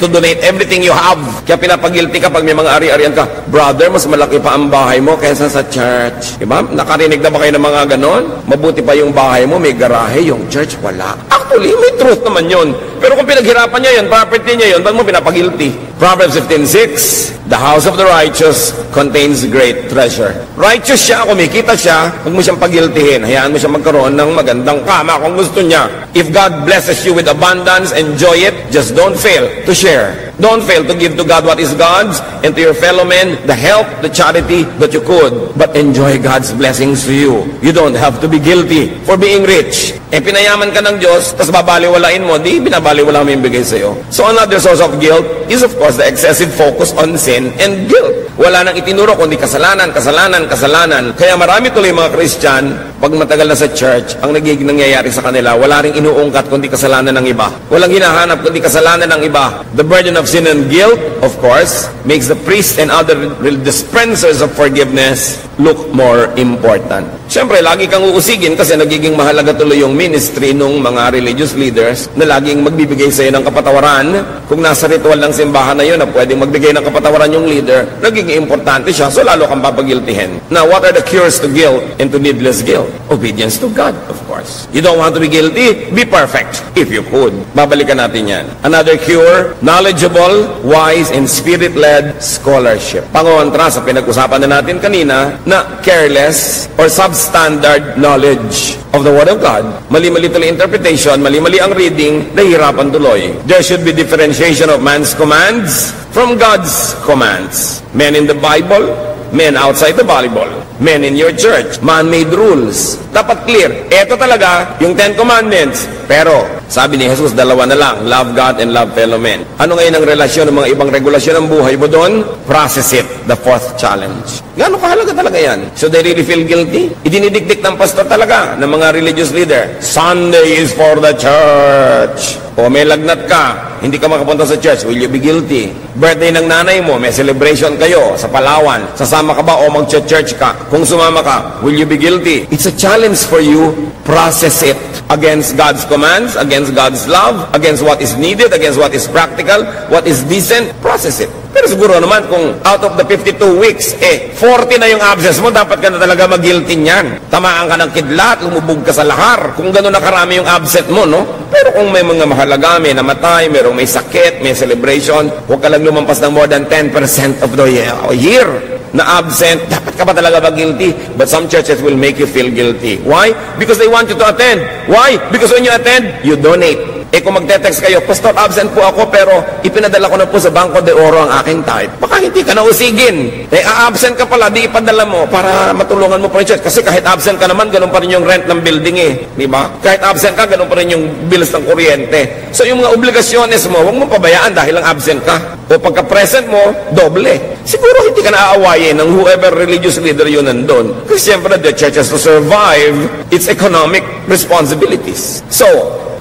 donate everything you have. Kaya pinapagilty ka pag may mga ari-arian ka, brother, mas malaki pa ang bahay mo kaysa sa church. Diba? Nakarinig na ba kayo ng mga ganon? Mabuti pa yung bahay mo, may garahe, yung church wala. Actually, may truth naman yun. Pero kung pinaghirapan niya yun, property niya yun, ba't mo pinapagilty? Proverbs 15:6, the house of the righteous contains great treasure. Righteous siya, kumikita siya, huwag mo siyang pagiltihin. Hayaan mo siya magkaroon ng magandang kama kung gusto niya. If God blesses you with abundance, enjoy it. Just don't fail to share. Don't fail to give to God what is God's and to your fellow men the help, the charity that you could. But enjoy God's blessings to you. You don't have to be guilty for being rich. Pinayaman ka ng Diyos, tapos babaliwalain mo, di binabaliwala mo yung bigay sa'yo. So another source of guilt is of course the excessive focus on sin and guilt. Wala nang itinuro kundi kasalanan, kasalanan, kasalanan. Kaya marami tuloy mga Christian, pag matagal na sa church, ang nagiging nangyayari sa kanila, wala ring inuungkat kundi kasalanan ng iba. Walang hinahanap kundi kasalanan ng iba. The burden of sin and guilt, of course, makes the priest and other dispensers of forgiveness look more important. Siyempre, lagi kang uusigin kasi nagiging mahalaga tuloy yung ministry ng mga religious leaders na laging magbibigay sa iyo ng kapatawaran. Kung nasa ritual ng simbahan na yun na pwedeng magbigay ng kapatawaran yung leader, nagiging importante siya, so lalo kang papagiltihin. Now, what are the cures to guilt and to needless guilt? Obedience to God, of course. You don't want to be guilty? Be perfect, if you could. Babalikan natin yan. Another cure, knowledgeable, wise, and spirit-led scholarship. Pangontra sa pinag-usapan na natin kanina na careless or substandard knowledge of the Word of God. Mali-mali tuloy interpretation, mali-mali ang reading, nahihirapan tuloy. There should be differentiation of man's commands from God's commands. Men in the Bible, men outside the Bible, men in your church, man-made rules. Dapat clear. Ito talaga yung 10 Commandments. Pero, sabi ni Jesus, dalawa na lang. Love God and love fellow men. Ano ngayon ang relasyon ng mga ibang regulasyon ng buhay mo doon? Process it. The fourth challenge. Gano'ng kahalaga talaga yan? So they really feel guilty? Idinidikdik ng pastor talaga, ng mga religious leader. Sunday is for the church. O may lagnat ka, hindi ka makapunta sa church, will you be guilty? Birthday ng nanay mo, may celebration kayo sa Palawan. Sasama ka ba o mag-church ka? Kung sumama ka, will you be guilty? It's a challenge for you. Process it against God's commands, against God's love, against what is needed, against what is practical, what is decent. Process it. Pero siguro naman kung out of the 52 weeks, 40 na yung absence mo, dapat ka na talaga mag-guilty niyan. Tamaan ka ng kidlat, lumubog ka sa lahar. Kung gano'n na karami yung absent mo, no? Pero kung may mga mahalaga, may namatay, merong may sakit, may celebration, huwag ka lang lumampas ng more than 10% of the year na absent, dapat ka ba talaga mag-guilty? But some churches will make you feel guilty. Why? Because they want you to attend. Why? Because when you attend, you donate. Kung magte-text kayo, Pastor, absent po ako, pero ipinadala ko na po sa Banco de Oro ang aking tithe. Baka hindi ka na usigin. Absent ka pala, di ipadala mo para matulungan mo pa rin church. Kasi kahit absent ka naman, ganun pa rin yung rent ng building Di ba? Kahit absent ka, ganun pa rin yung bills ng kuryente. So yung mga obligasyones mo, huwag mo pabayaan dahil lang absent ka. O pagka-present mo, doble. Siguro hindi ka naaawayin ng whoever religious leader yun nandun. Kasi siyempre, the church has to survive its economic responsibilities. So,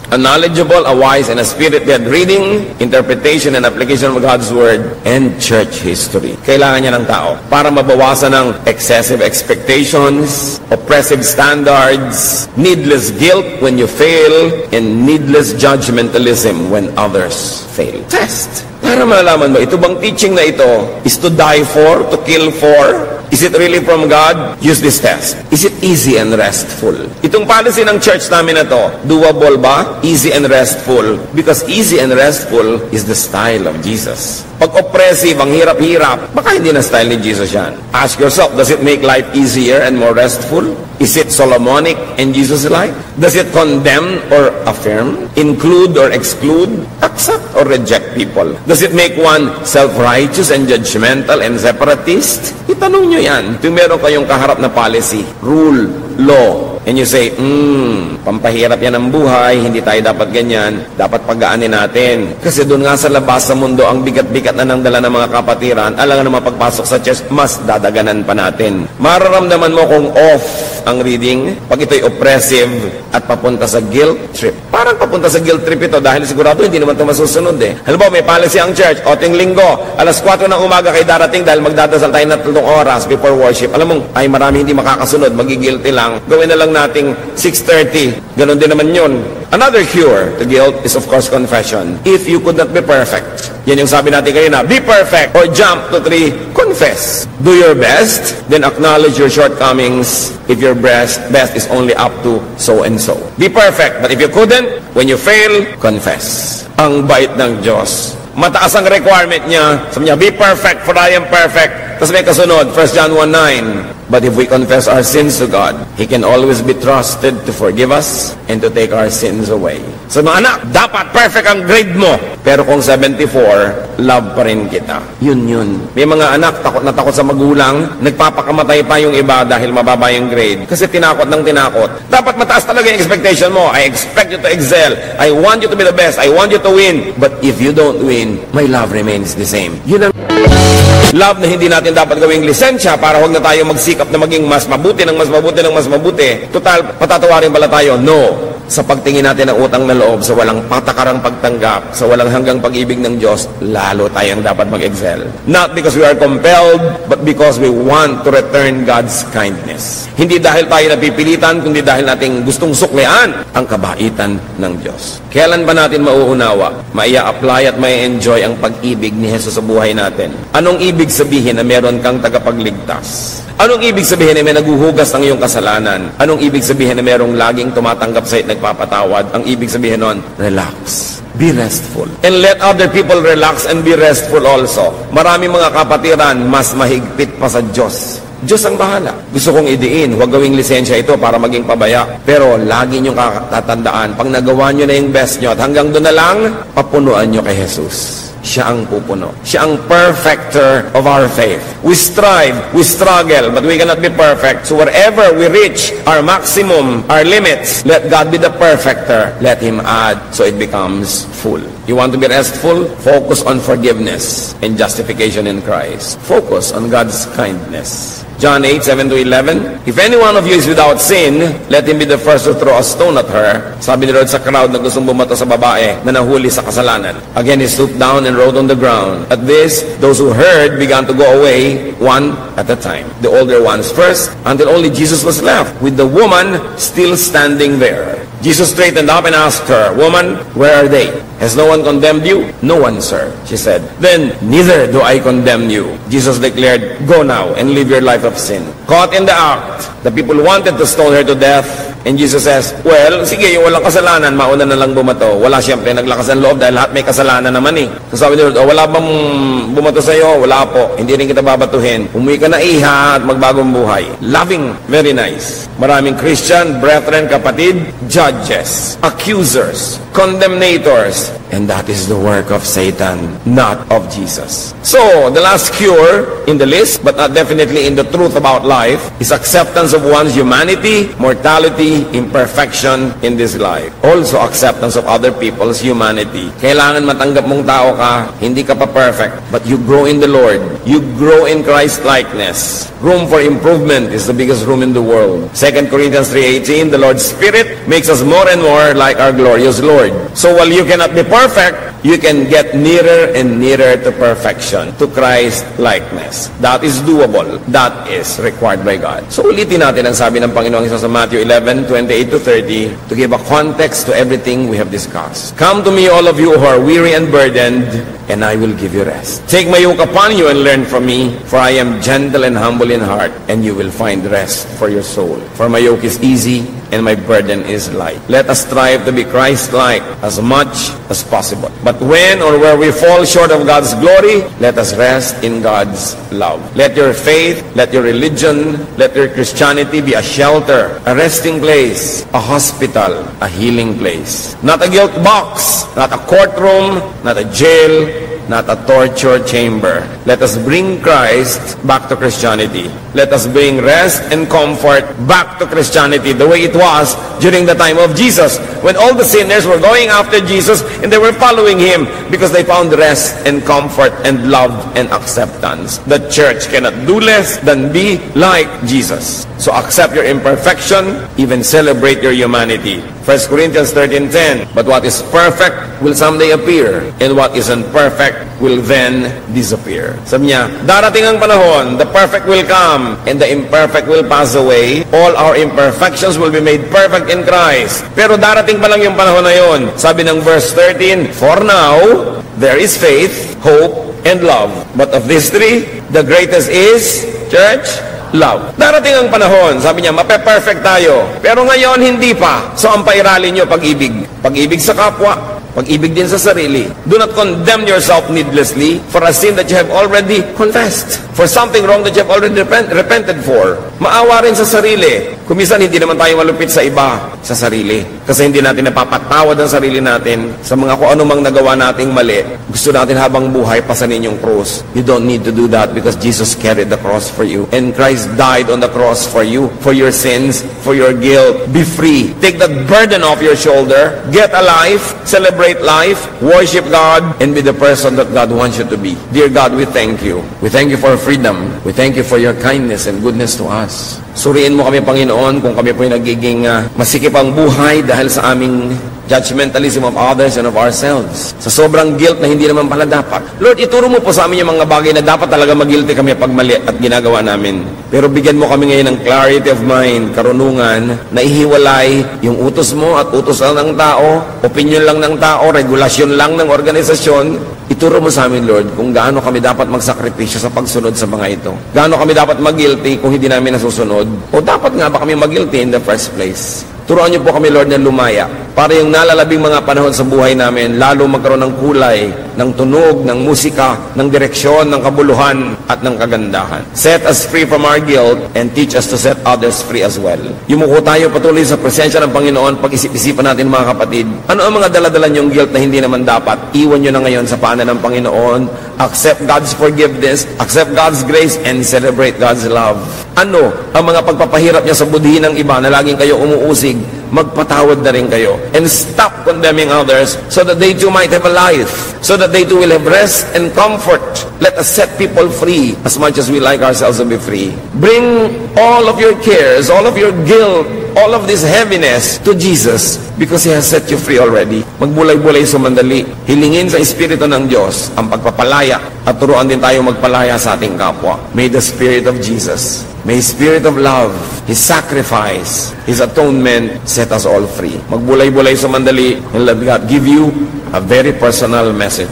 a knowledgeable, a wise, and a spirit-led reading, interpretation, and application of God's Word, and church history. Kailangan niya ng tao para mabawasan ng excessive expectations, oppressive standards, needless guilt when you fail, and needless judgmentalism when others fail. Test. Para malaman mo, ito bang teaching na ito is to die for, to kill for? Is it really from God? Use this test. Is it easy and restful? Itong policy ng church namin na to, doable ba? Easy and restful. Because easy and restful is the style of Jesus. Pag oppressive, ang hirap-hirap, baka hindi na style ni Jesus yan. Ask yourself, does it make life easier and more restful? Is it Solomonic and Jesus-like? Does it condemn or affirm, include or exclude, accept or reject people? Does it make one self-righteous and judgmental and separatist? Itanong nyo yan. Kung meron kayong kaharap na policy, rule, law, and you say, pampahirap yan ang buhay, hindi tayo dapat ganyan, dapat pagaanin natin. Kasi doon nga sa labas sa mundo, ang bigat-bigat na ng dala ng mga kapatiran, alam nga na mapagpasok sa church, mas dadaganan pa natin. Mararamdaman mo kung off ang reading, pag ito'y oppressive at papunta sa guilt trip. Parang papunta sa guilt trip ito dahil sigurado hindi naman ito masusunod eh. Halimbawa, may policy ang church, oting linggo, alas 4 ng umaga kayo darating dahil magdadasal tayo na 3 oras before worship. Alam mo, ay marami hindi makakasunod, magigilty lang. Gawin na lang nating 6:30. Ganon din naman yun. Another cure to guilt is of course confession. If you could not be perfect, yan yung sabi natin kanina, be perfect or jump to 3, confess. Do your best, then acknowledge your shortcomings if your best is only up to so and so. Be perfect, but if you couldn't, when you fail, confess. Ang bait ng Diyos. Mataas ang requirement niya. Sabi niya, be perfect for I am perfect. Tapos may kasunod, 1 John 1:9. But if we confess our sins to God, He can always be trusted to forgive us and to take our sins away. So mga anak, dapat perfect ang grade mo. Pero kung 74, love pa rin kita. Yun. May mga anak, takot na takot sa magulang, nagpapakamatay pa yung iba dahil mababa yung grade. Kasi tinakot ng tinakot. Dapat mataas talaga yung expectation mo. I expect you to excel. I want you to be the best. I want you to win. But if you don't win, my love remains the same. Yun ang love na hindi natin dapat gawing lisensya para huwag na tayo magsikap na maging mas mabuti ng mas mabuti ng mas mabuti. Total, patatawarin pala tayo. No. Sa pagtingin natin ng utang na loob, sa walang patakarang pagtanggap, sa walang hanggang pag-ibig ng Diyos, lalo tayong dapat mag-excel. Not because we are compelled, but because we want to return God's kindness. Hindi dahil tayo napipilitan, kundi dahil nating gustong suklian ang kabaitan ng Diyos. Kailan ba natin mauunawa, maia-apply at maia-enjoy ang pag-ibig ni Jesus sa buhay natin? Anong ibig sabihin na meron kang tagapagligtas? Anong ibig sabihin na may naguhugas ng iyong kasalanan? Anong ibig sabihin na merong laging tumatanggap sa'yo at nagpapatawad? Ang ibig sabihin nun, relax. Be restful. And let other people relax and be restful also. Marami mga kapatiran, mas mahigpit pa sa Diyos. Diyos ang bahala. Gusto kong idiin, huwag gawing lisensya ito para maging pabaya. Pero lagi niyong tatandaan, pag nagawa niyo na yung best niyo at hanggang doon na lang, papunuan niyo kay Jesus. Siya ang pupuno. Siya ang perfecter of our faith. We strive, we struggle, but we cannot be perfect. So wherever we reach our maximum, our limits, let God be the perfecter. Let Him add so it becomes full. You want to be restful? Focus on forgiveness and justification in Christ. Focus on God's kindness. John 8:7-11. If any one of you is without sin, let him be the first to throw a stone at her. Sabi ni Lord sa crowd na gustong bumato sa babae na nahuli sa kasalanan. Again, he stooped down and wrote on the ground. At this, those who heard began to go away, one at a time. The older ones first, until only Jesus was left, with the woman still standing there. Jesus straightened up and asked her, "Woman, where are they? Has no one condemned you?" "No one, sir," she said. "Then neither do I condemn you." Jesus declared, "Go now and live your life of sin." Caught in the act, the people wanted to stone her to death. And Jesus says, well, sige, yung walang kasalanan, mauna na lang bumato. Wala siyempre, naglakas ang loob dahil lahat may kasalanan naman eh. So sabi ni Lord, wala bang bumato sa'yo? Wala po. Hindi rin kita babatuhin. Umuwi ka na iha at magbagong buhay. Loving, very nice. Maraming Christian, brethren, kapatid, judges, accusers, condemnators. And that is the work of Satan, not of Jesus. So, the last cure in the list, but not definitely in the truth about life, is acceptance of one's humanity, mortality, imperfection in this life. Also, acceptance of other people's humanity. Kailangan matanggap mong tao ka, hindi ka pa perfect, but you grow in the Lord. You grow in Christ-likeness. Room for improvement is the biggest room in the world. 2 Corinthians 3:18, the Lord's Spirit makes us more and more like our glorious Lord. So, while you cannot be perfect, you can get nearer and nearer to perfection, to Christ-likeness. That is doable. That is required by God. So ulitin natin ang sabi ng Panginoong Hesus sa Matthew 11:28-30 to give a context to everything we have discussed. Come to me, all of you who are weary and burdened, and I will give you rest. Take my yoke upon you and learn from me, for I am gentle and humble in heart, and you will find rest for your soul. For my yoke is easy, and my burden is light. Let us strive to be Christ-like as much as possible. But when or where we fall short of God's glory, let us rest in God's love. Let your faith, let your religion, let your Christianity be a shelter, a resting place, a hospital, a healing place. Not a guilt box, not a courtroom, not a jail, not a torture chamber. Let us bring Christ back to Christianity. Let us bring rest and comfort back to Christianity the way it was during the time of Jesus, when all the sinners were going after Jesus and they were following him because they found rest and comfort and love and acceptance. The church cannot do less than be like Jesus. So accept your imperfection, even celebrate your humanity. 1 Corinthians 13:10, but what is perfect will someday appear, and what is imperfect will then disappear. Sabi niya, darating ang panahon, the perfect will come, and the imperfect will pass away. All our imperfections will be made perfect in Christ. Pero darating pa lang yung panahon na yun. Sabi ng verse 13, for now, there is faith, hope, and love. But of these three, the greatest is, church, love. Darating ang panahon, sabi niya, mape-perfect tayo. Pero ngayon, hindi pa. So, ang pairali nyo, pag-ibig. Pag-ibig sa kapwa, pag-ibig din sa sarili. Do not condemn yourself needlessly for a sin that you have already confessed. For something wrong that you have already repented for. Maawa rin sa sarili. Kumisan, hindi naman tayo malupit sa iba, sa sarili. Kasi hindi natin napapatawad ang sarili natin sa mga kung anumang nagawa nating mali. Gusto natin habang buhay, pasanin yung cross. You don't need to do that because Jesus carried the cross for you. And Christ died on the cross for you, for your sins, for your guilt. Be free. Take that burden off your shoulder. Get a life. Celebrate life. Worship God. And be the person that God wants you to be. Dear God, we thank you. We thank you for freedom. We thank you for your kindness and goodness to us. Suriin mo kami, Panginoon, kung kami po'y nagiging masikip ang buhay dahil sa aming judgmentalism of others and of ourselves. Sa sobrang guilt na hindi naman pala dapat. Lord, ituro mo po sa amin yung mga bagay na dapat talaga mag-guilty kami pag mali at ginagawa namin. Pero bigyan mo kami ngayon ng clarity of mind, karunungan, na ihiwalay yung utos mo at utos lang ng tao, opinion lang ng tao, regulasyon lang ng organisasyon. Ituro mo sa amin, Lord, kung gaano kami dapat magsakripisyo sa pagsunod sa mga ito. Gaano kami dapat mag-guilty kung hindi namin nasusunod. O dapat nga ba kami mag-guilty in the first place? Turuan niyo po kami, Lord, na lumaya. Para yung nalalabing mga panahon sa buhay namin, lalo magkaroon ng kulay, ng tunog, ng musika, ng direksyon, ng kabuluhan, at ng kagandahan. Set us free from our guilt and teach us to set others free as well. Yumuko tayo patuloy sa presensya ng Panginoon. Pag-isip-isipan natin, mga kapatid, ano ang mga daladala niyong guilt na hindi naman dapat? Iwan niyo na ngayon sa paanan ng Panginoon. Accept God's forgiveness, accept God's grace, and celebrate God's love. Ano ang mga pagpapahirap niya sa budhi ng iba na laging kayo umuusig? Magpatawad na rin kayo. And stop condemning others so that they too might have a life. So that they too will have rest and comfort. Let us set people free as much as we like ourselves to be free. Bring all of your cares, all of your guilt, all of this heaviness to Jesus because He has set you free already. Magbulay-bulay sumandali. Hilingin sa Espiritu ng Diyos ang pagpapalaya at turuan din tayo magpalaya sa ating kapwa. May the Spirit of Jesus, may Spirit of love, His sacrifice, His atonement set us all free. Magbulay-bulay sumandali and let God give you a very personal message.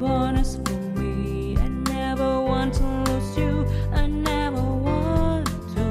Bonus for me. I never want to lose you. I never want to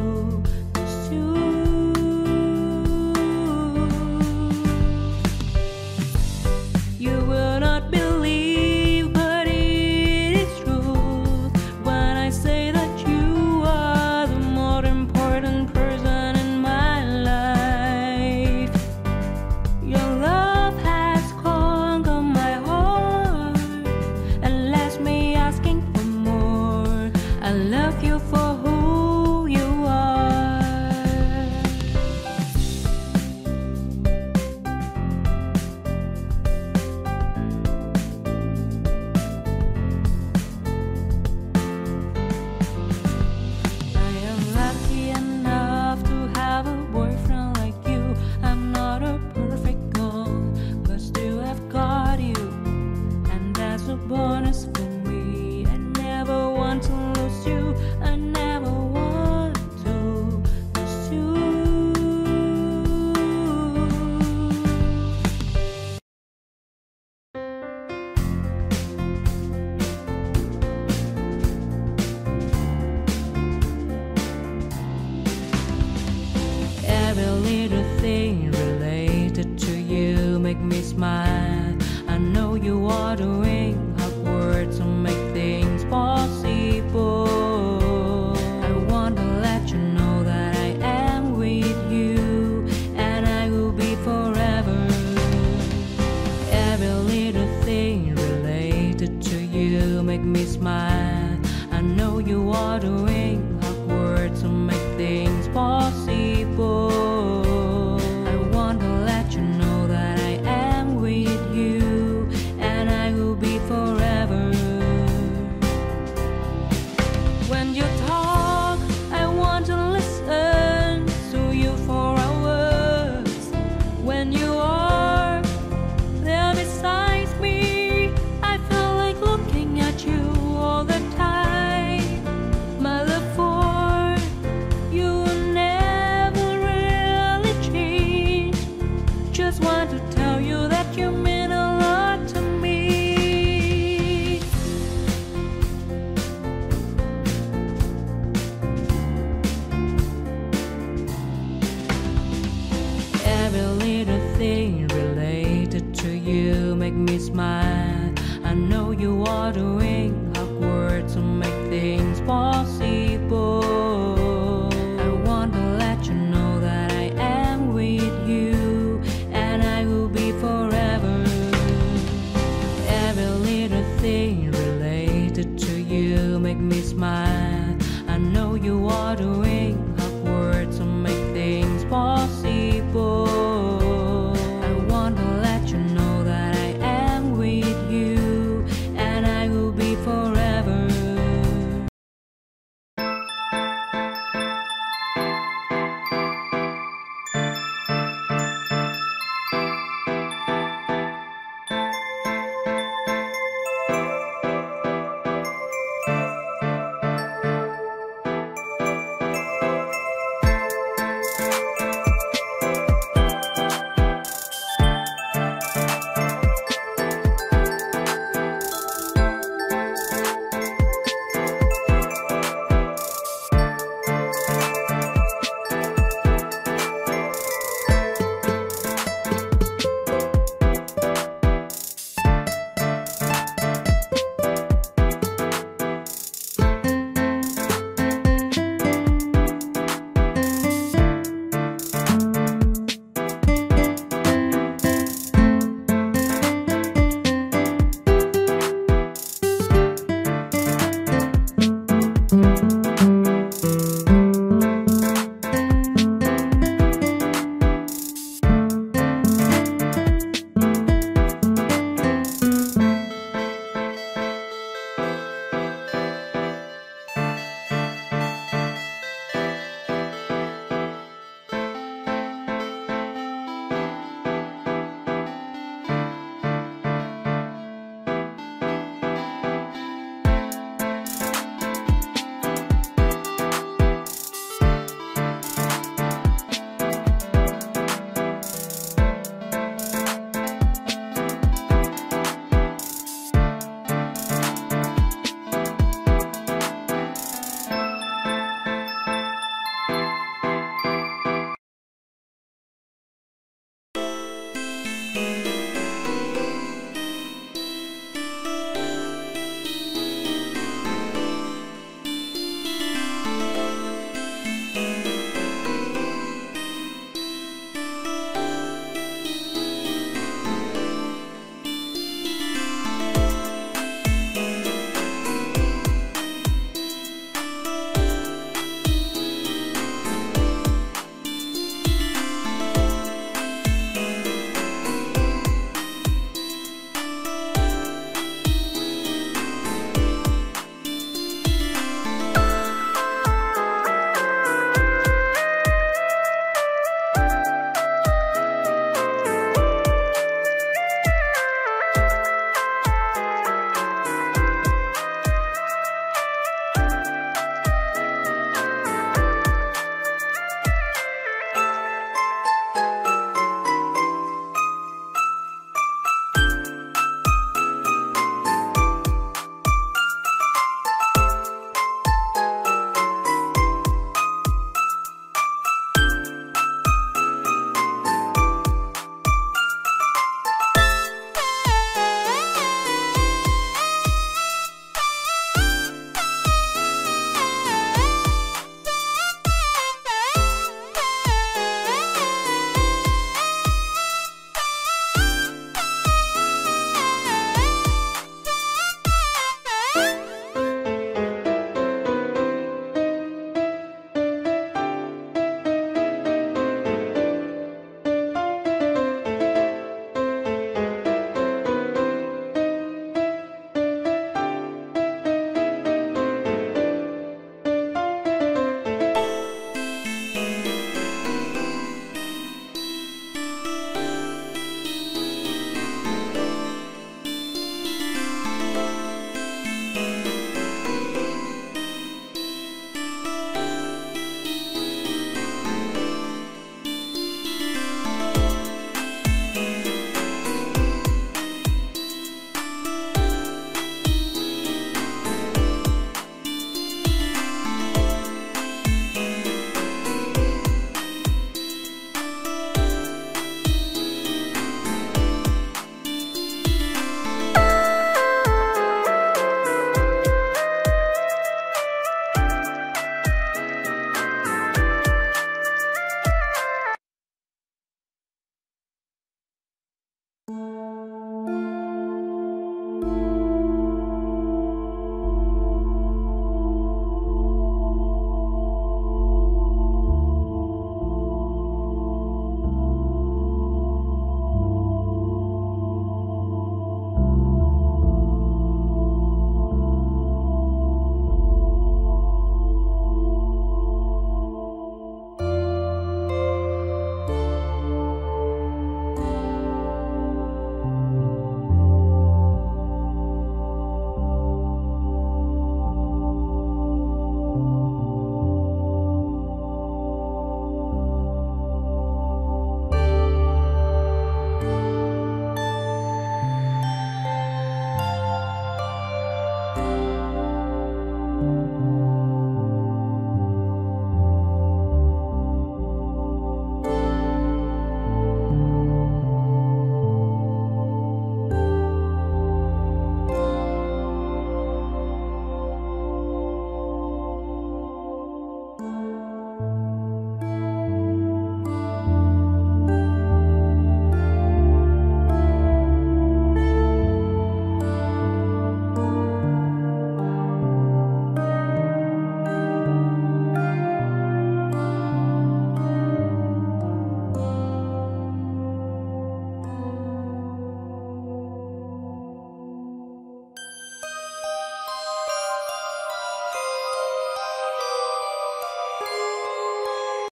smile. I know you ought to win.